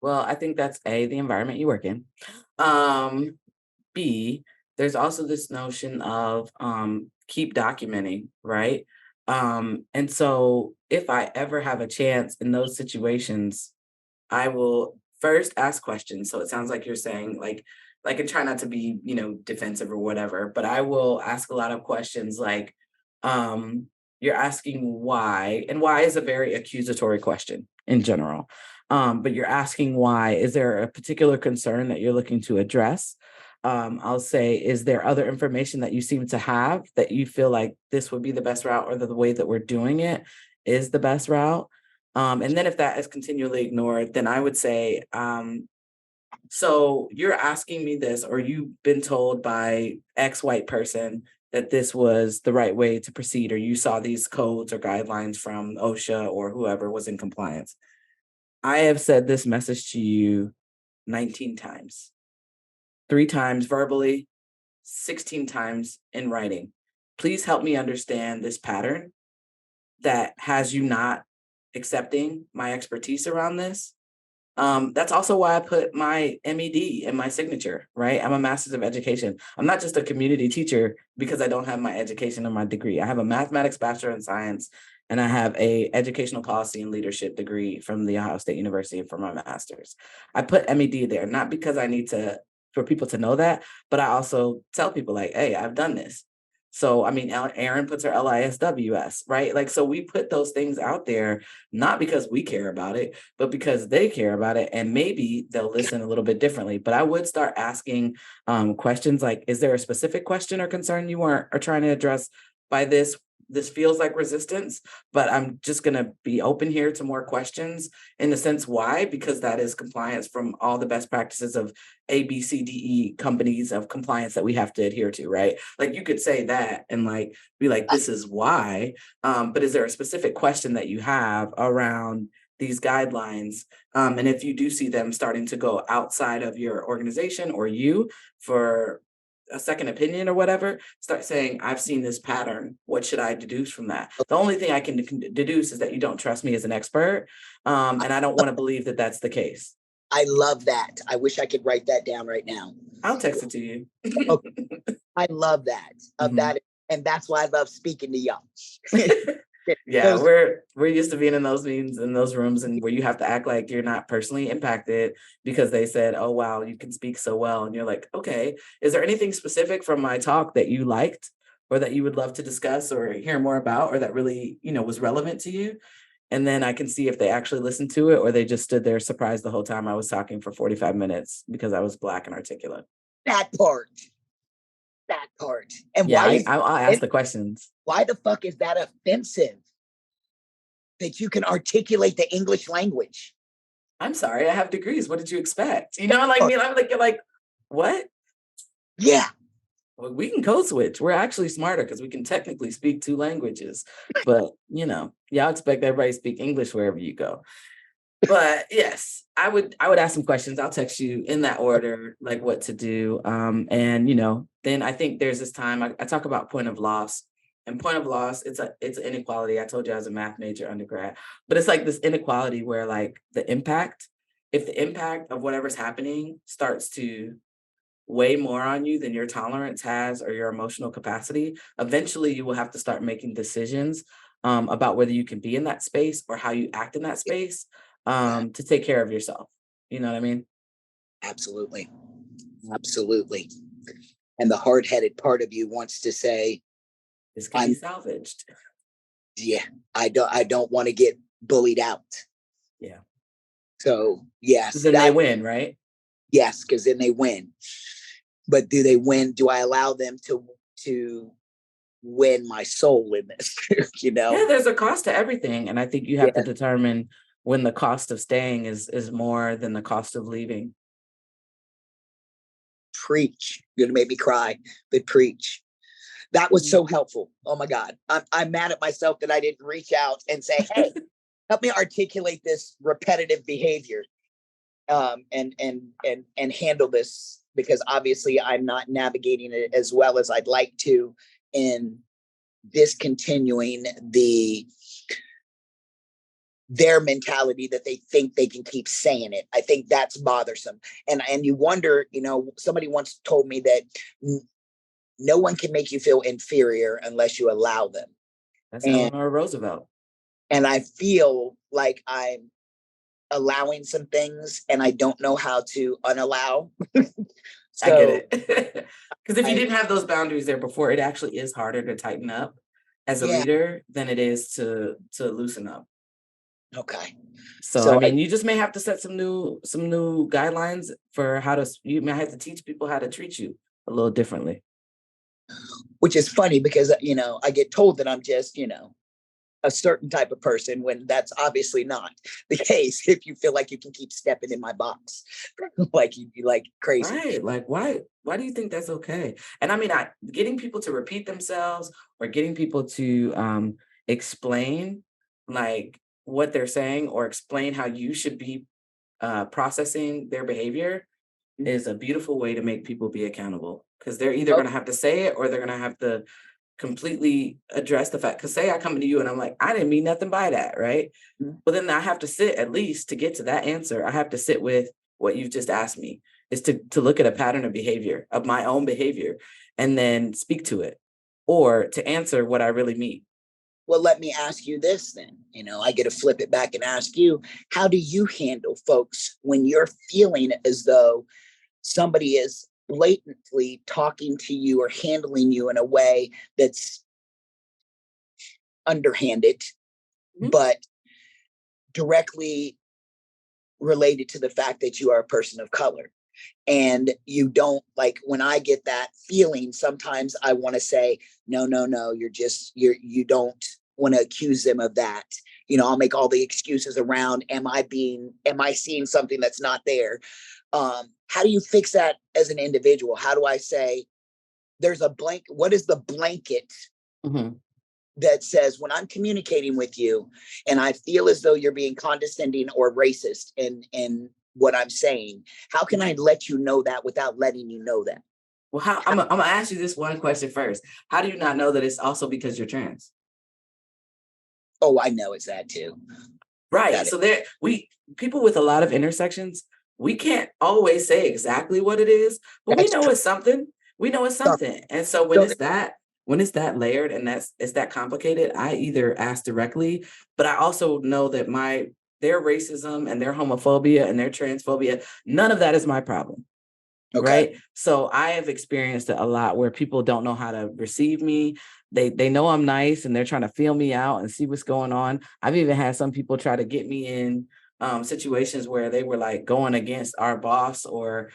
Well, I think that's A, the environment you work in. Um, B, there's also this notion of keep documenting, right? And so if I ever have a chance in those situations, I will first ask questions. So it sounds like you're saying and try not to be, defensive or whatever, but I will ask a lot of questions like, um, you're asking why, and why is a very accusatory question in general. But you're asking why. Is there a particular concern that you're looking to address? I'll say, is there other information that you seem to have that you feel like this would be the best route or the way that we're doing it is the best route? And then if that is continually ignored, then I would say, so you're asking me this, or you've been told by X white person that this was the right way to proceed, or you saw these codes or guidelines from OSHA or whoever was in compliance. I have said this message to you 19 times, 3 times verbally, 16 times in writing. Please help me understand this pattern that has you not accepting my expertise around this. That's also why I put my MED in my signature, right? I'm a master's of education. I'm not just a community teacher because I don't have my education or my degree. I have a mathematics bachelor in science, and I have a educational policy and leadership degree from the Ohio State University for my master's. I put MED there, not because I need for people to know that, but I also tell people like, hey, I've done this. So, I mean, Erin puts her LISWS, right? Like, so we put those things out there, not because we care about it, but because they care about it. And maybe they'll listen a little bit differently. But I would start asking questions like, is there a specific question or concern you are trying to address by this? This feels like resistance, but I'm just going to be open here to more questions in the sense why, because that is compliance from all the best practices of A, B, C, D, E companies of compliance that we have to adhere to, right? Like you could say that and like be like, this is why. But is there a specific question that you have around these guidelines? And if you do see them starting to go outside of your organization or you for a second opinion or whatever, start saying, I've seen this pattern. What should I deduce from that? The only thing I can deduce is that you don't trust me as an expert. And I don't want to believe that that's the case.
I love that. I wish I could write that down right now.
I'll text it to you.
Okay. I love that.
Mhm.
And that's why I love speaking to y'all.
Yeah, we're used to being in those meetings, in those rooms, and where you have to act like you're not personally impacted because they said, "Oh wow, you can speak so well," and you're like, "Okay, is there anything specific from my talk that you liked, or that you would love to discuss or hear more about, or that really, was relevant to you?" And then I can see if they actually listened to it, or they just stood there surprised the whole time I was talking for 45 minutes because I was Black and articulate.
That part. That part. And
Yeah, I'll ask the questions.
why the fuck is that offensive? That you can articulate the English language.
I'm sorry, I have degrees. What did you expect? Like me, I'm like, you're like, what?
Yeah.
Well, we can code switch. We're actually smarter because we can technically speak two languages. But y'all expect everybody to speak English wherever you go. But yes, I would ask some questions. I'll text you in that order, like what to do. And then I think there's this time I talk about point of loss. And point of loss, it's an inequality. I told you I was a math major undergrad, but it's like this inequality where like if the impact of whatever's happening starts to weigh more on you than your tolerance has or your emotional capacity, eventually you will have to start making decisions about whether you can be in that space or how you act in that space to take care of yourself. You know what I mean?
Absolutely. Absolutely. And the hard-headed part of you wants to say,
This can be salvaged.
Yeah, I don't want to get bullied out.
Yeah.
So yes.
Then they win, right?
Yes, because then they win. But do they win? Do I allow them to win my soul in this?
Yeah, there's a cost to everything. And I think you have to determine when the cost of staying is more than the cost of leaving.
Preach. You're gonna make me cry, but preach. That was so helpful. Oh my God. I'm mad at myself that I didn't reach out and say, hey, help me articulate this repetitive behavior and handle this, because obviously I'm not navigating it as well as I'd like to in discontinuing their mentality that they think they can keep saying it. I think that's bothersome. And you wonder, somebody once told me that no one can make you feel inferior unless you allow them.
That's Eleanor Roosevelt.
And I feel like I'm allowing some things and I don't know how to unallow.
I get it. Because if you didn't have those boundaries there before, it actually is harder to tighten up as a leader than it is to loosen up.
Okay.
So I mean, you just may have to set some new guidelines for you may have to teach people how to treat you a little differently.
Which is funny because, I get told that I'm just, a certain type of person when that's obviously not the case. If you feel like you can keep stepping in my box, like you like crazy.
Right. Like, why do you think that's okay? And I mean, getting people to repeat themselves or getting people to explain like what they're saying or explain how you should be processing their behavior is a beautiful way to make people be accountable, because they're either going to have to say it or they're going to have to completely address the fact. Because say I come to you and I'm like, I didn't mean nothing by that, right? But then I have to sit, at least to get to that answer, I have to sit with what you've just asked me, is to look at a pattern of behavior, of my own behavior, and then speak to it or to answer what I really mean.
Well, let me ask you this then. I get to flip it back and ask you, how do you handle folks when you're feeling as though somebody is blatantly talking to you or handling you in a way that's underhanded, but directly related to the fact that you are a person of color. And you don't, like, when I get that feeling, sometimes I want to say, no, no, no, you don't want to accuse them of that. I'll make all the excuses around, am I seeing something that's not there? How do you fix that as an individual? How do I say what is the blanket that says, when I'm communicating with you and I feel as though you're being condescending or racist in what I'm saying, how can I let you know that without letting you know that?
Well, I'm gonna ask you this one question first. How do you not know that it's also because you're trans?
Oh, I know it's that too.
Right. So people with a lot of intersections, we can't always say exactly what it is, but we know it's something. We know it's something. And so when it's that layered and it's that complicated, I either ask directly, but I also know that their racism and their homophobia and their transphobia, none of that is my problem. Okay. Right. So I have experienced it a lot where people don't know how to receive me. They know I'm nice and they're trying to feel me out and see what's going on. I've even had some people try to get me in situations where they were like going against our boss or,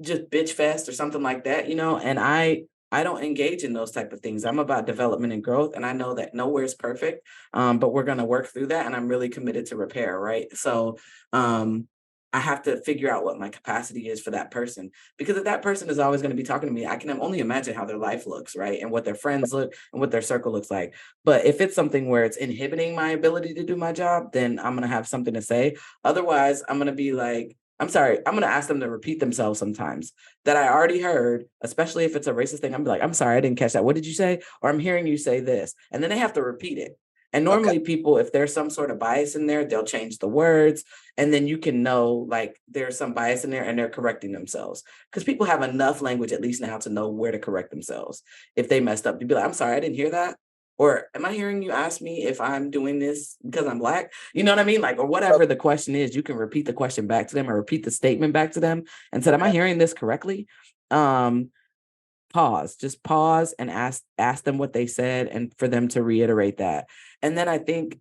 just bitch fest or something like that, and I don't engage in those type of things. I'm about development and growth. And I know that nowhere is perfect, but we're going to work through that. And I'm really committed to repair. Right. So, I have to figure out what my capacity is for that person, because if that person is always going to be talking to me, I can only imagine how their life looks, right? And what their friends look and what their circle looks like. But if it's something where it's inhibiting my ability to do my job, then I'm going to have something to say. Otherwise, I'm going to be like, I'm sorry, I'm going to ask them to repeat themselves sometimes that I already heard, especially if it's a racist thing. I'm like, I'm sorry, I didn't catch that. What did you say? Or I'm hearing you say this. And then they have to repeat it. And normally people, if there's some sort of bias in there, they'll change the words. And then you can know like there's some bias in there and they're correcting themselves. Because people have enough language at least now to know where to correct themselves. If they messed up, you'd be like, I'm sorry, I didn't hear that. Or am I hearing you ask me if I'm doing this because I'm Black? You know what I mean? Like, or whatever the question is, you can repeat the question back to them or repeat the statement back to them and said, am I hearing this correctly? Just pause and ask them what they said and for them to reiterate that. And then I think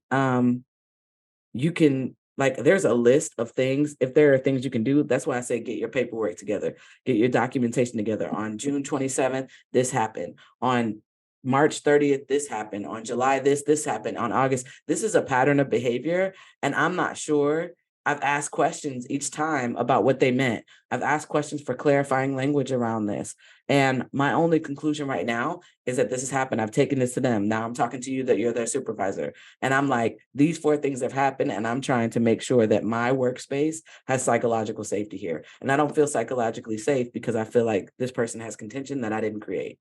you can, like, there's a list of things. If there are things you can do, that's why I say get your paperwork together, get your documentation together. On June 27th, this happened. On March 30th, this happened. On July, this happened. On August, this is a pattern of behavior. And I'm not sure. I've asked questions each time about what they meant. I've asked questions for clarifying language around this. And my only conclusion right now is that this has happened. I've taken this to them. Now I'm talking to you that you're their supervisor. And I'm like, these 4 things have happened. And I'm trying to make sure that my workspace has psychological safety here. And I don't feel psychologically safe because I feel like this person has contention that I didn't create.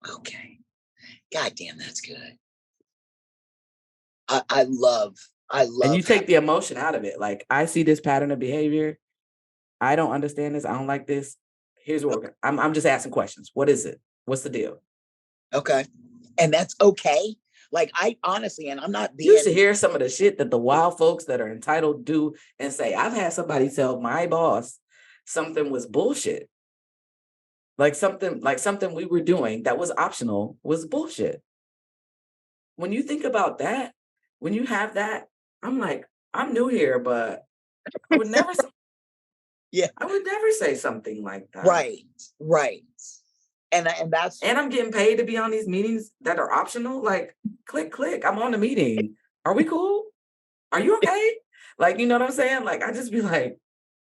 Okay. God damn, that's good. I love.
And you take the emotion out of it. Like, I see this pattern of behavior. I don't understand this. I don't like this. Here's what I'm just asking questions. What is it? What's the deal?
Okay. And that's okay. Like, I honestly, and I'm not being.
You should hear some of the shit that the wild folks that are entitled do and say. I've had somebody tell my boss something was bullshit. Like something we were doing that was optional was bullshit. When you think about that, when you have that, I'm like, I'm new here, but I would never say, I would never say something like that.
Right. And
I'm getting paid to be on these meetings that are optional. Like, click, I'm on the meeting. Are we cool? Are you okay? Like, you know what I'm saying? Like, I just be like,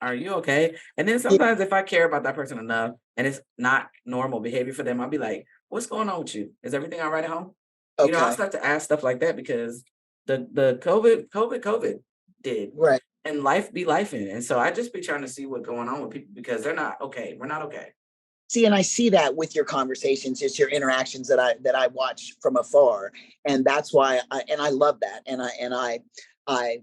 are you okay? And then sometimes if I care about that person enough and it's not normal behavior for them, I'll be like, what's going on with you? Is everything all right at home? Okay. I'll start to ask stuff like that because the COVID did.
Right.
And life be lifing. And so I just be trying to see what's going on with people because they're not okay. We're not okay.
See, and I see that with your conversations, just your interactions that I watch from afar, and that's why I love that, and I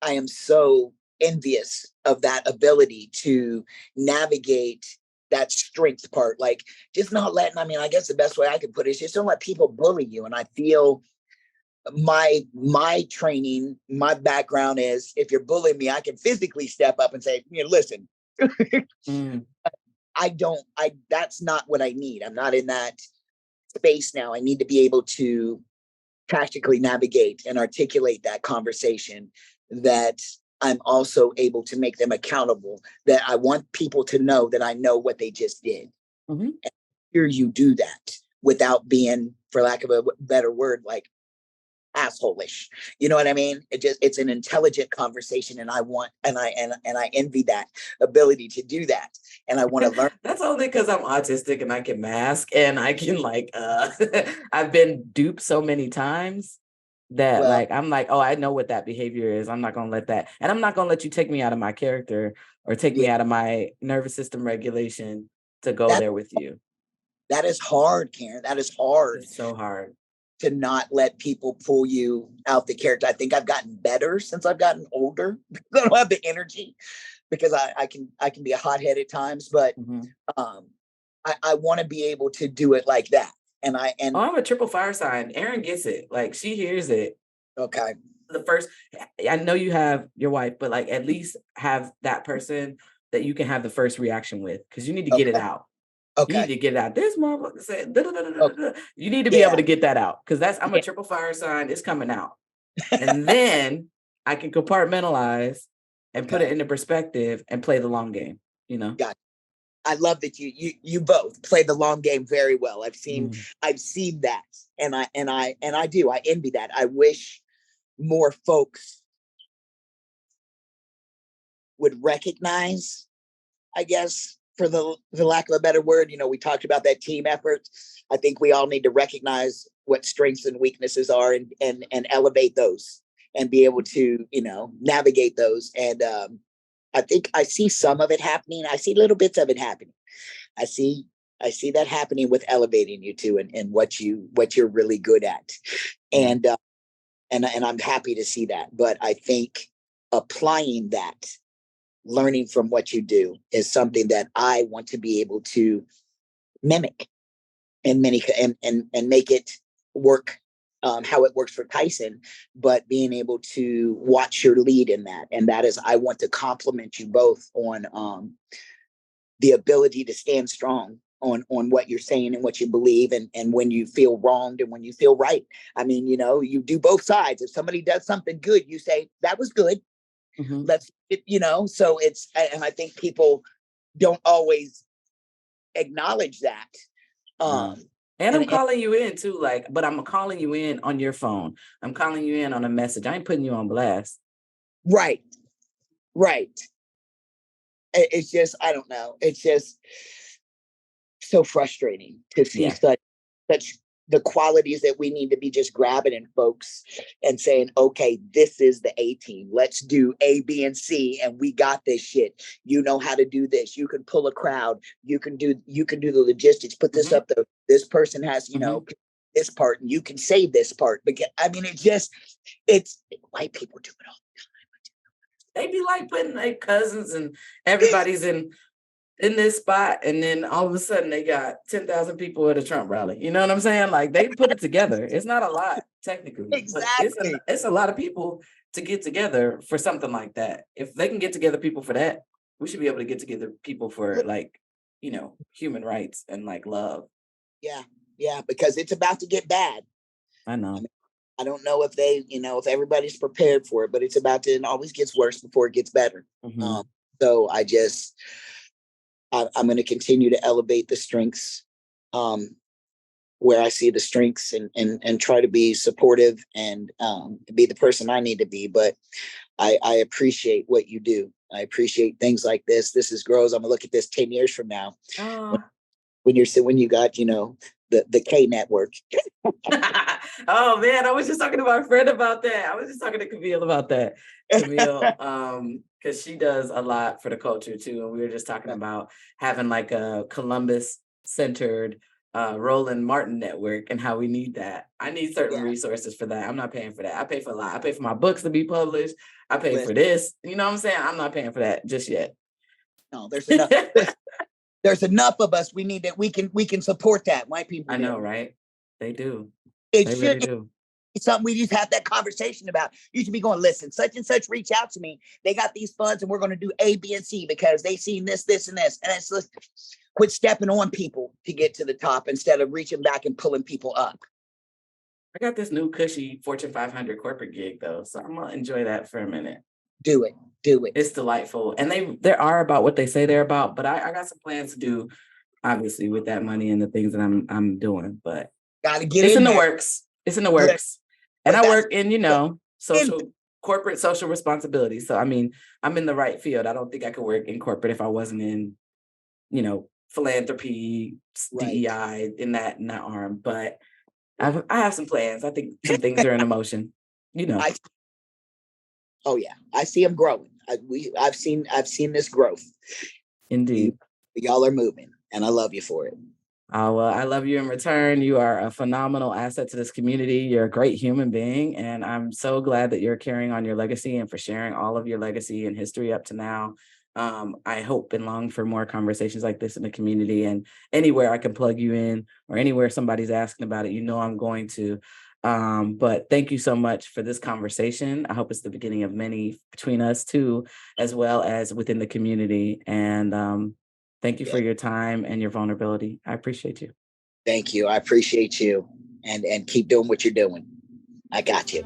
am so envious of that ability to navigate that strength part, like just not letting. I mean, I guess the best way I could put it is just don't let people bully you, and I feel my training, my background is if you're bullying me, I can physically step up and say, listen,
Mm,
That's not what I need. I'm not in that space now. I need to be able to tactically navigate and articulate that conversation, that I'm also able to make them accountable, that I want people to know that I know what they just did.
mm-hmm.
And here you do that without being, for lack of a better word, like asshole-ish. You know what I mean? It's an intelligent conversation, and I envy that ability to do that. And I want to learn.
That's only because I'm autistic and I can mask and I can I've been duped so many times that
Well,
I'm like, oh, I know what that behavior is. I'm not gonna let that, and I'm not gonna let you take me out of my character or take me
yeah,
out of my nervous system regulation to go
that
there with you.
that is hard, Karen. That is hard
It's so hard.
to not let people pull you out the character. I think I've gotten better since I've gotten older. I don't have the energy because I can be a hothead at times, but
Mm-hmm.
um, I want to be able to do it like that. And
Oh, I'm a triple fire sign. Erin gets it. Like, she hears it.
Okay.
The first, I know you have your wife, but like at least have that person that you can have the first reaction with, because you need to get it
Okay.
out. You need
Okay.
to get it out. This motherfucker said, da, da, da, da, da,
Okay.
da. You need to be able
Yeah.
to get that out, because I'm a
Yeah.
triple fire sign. It's coming out. And then I can compartmentalize and put it
Okay.
into perspective and play the long game, you know?
Got it. I love that you both play the long game very well. I've seen
Mm.
that, and I do. I envy that. I wish more folks would recognize, I guess, for the lack of a better word, we talked about that team effort. I think we all need to recognize what strengths and weaknesses are, and elevate those, and be able to, navigate those. And I think I see some of it happening. I see little bits of it happening. I see that happening with elevating you two, and what you're really good at.
Yeah.
And I'm happy to see that. But I think applying that, learning from what you do, is something that I want to be able to mimic, and make it work, how it works for Tyson, but being able to watch your lead in that. And that is, I want to compliment you both on the ability to stand strong on what you're saying and what you believe, and when you feel wronged and when you feel right. I mean, you do both sides. If somebody does something good, you say, that was good.
Mm-hmm.
So it's, and I think people don't always acknowledge that.
And I'm calling you in too, but I'm calling you in on your phone. I'm calling you in on a message. I ain't putting you on blast.
Right. It's just, I don't know. It's just so frustrating to see such the qualities that we need to be just grabbing in folks and saying, okay, this is the A team. Let's do A, B, and C, and we got this shit. You know how to do this. You can pull a crowd. You can do the logistics. Put this up there. This person has, this part, and you can say this part. Because I mean, it's white people do it all.
They be like putting their cousins and everybody's in this spot, and then all of a sudden they got 10,000 people at a Trump rally. You know what I'm saying? Like, they put it together. It's not a lot technically,
Exactly.
but it's a lot of people to get together for something like that. If they can get together people for that, we should be able to get together people for human rights and love.
Yeah, because it's about to get bad.
I know.
I don't know if if everybody's prepared for it, but it's about to, and always gets worse before it gets better.
Mm-hmm.
So I'm going to continue to elevate the strengths, where I see the strengths, and try to be supportive, and be the person I need to be. But I appreciate what you do. I appreciate things like this. This is grows. I'm gonna look at this 10 years from now. When you got, the K network.
Oh man, I was just talking to my friend about that. I was just talking to Camille about that. Camille, because she does a lot for the culture too. And we were just talking about having a Columbus centered Roland Martin network, and how we need that. I need certain resources for that. I'm not paying for that. I pay for a lot. I pay for my books to be published. I pay for this. You know what I'm saying? I'm not paying for that just yet.
No, there's enough. There's enough of us. We need that. We can support that. White people.
I know, right? They do.
They
really do.
It's something we just have that conversation about. You should be going, listen, such and such reach out to me. They got these funds and we're going to do A, B, and C because they seen this, this, and this. And it's just quit stepping on people to get to the top instead of reaching back and pulling people up.
I got this new cushy Fortune 500 corporate gig though, so I'm gonna enjoy that for a minute.
Do it. Do it.
It's delightful, and they are about what they say they're about. But I got some plans to do, obviously, with that money and the things that I'm doing. But
Gotta get
it's in the
there.
works. It's in the works, and I work in corporate social responsibility. So I mean, I'm in the right field. I don't think I could work in corporate if I wasn't in, philanthropy, DEI in that arm. But I have some plans. I think some things are in motion.
Oh yeah, I see them growing. I've seen this growth.
Indeed,
y'all are moving, and I love you for it.
Oh, well, I love you in return. You are a phenomenal asset to this community. You're a great human being, and I'm so glad that you're carrying on your legacy and for sharing all of your legacy and history up to now. I hope and long for more conversations like this in the community, and anywhere I can plug you in or anywhere somebody's asking about it, I'm going to. But thank you so much for this conversation. I hope it's the beginning of many between us too, as well as within the community. And thank you for your time and your vulnerability. I appreciate you.
Thank you. I appreciate you, and keep doing what you're doing. I got you.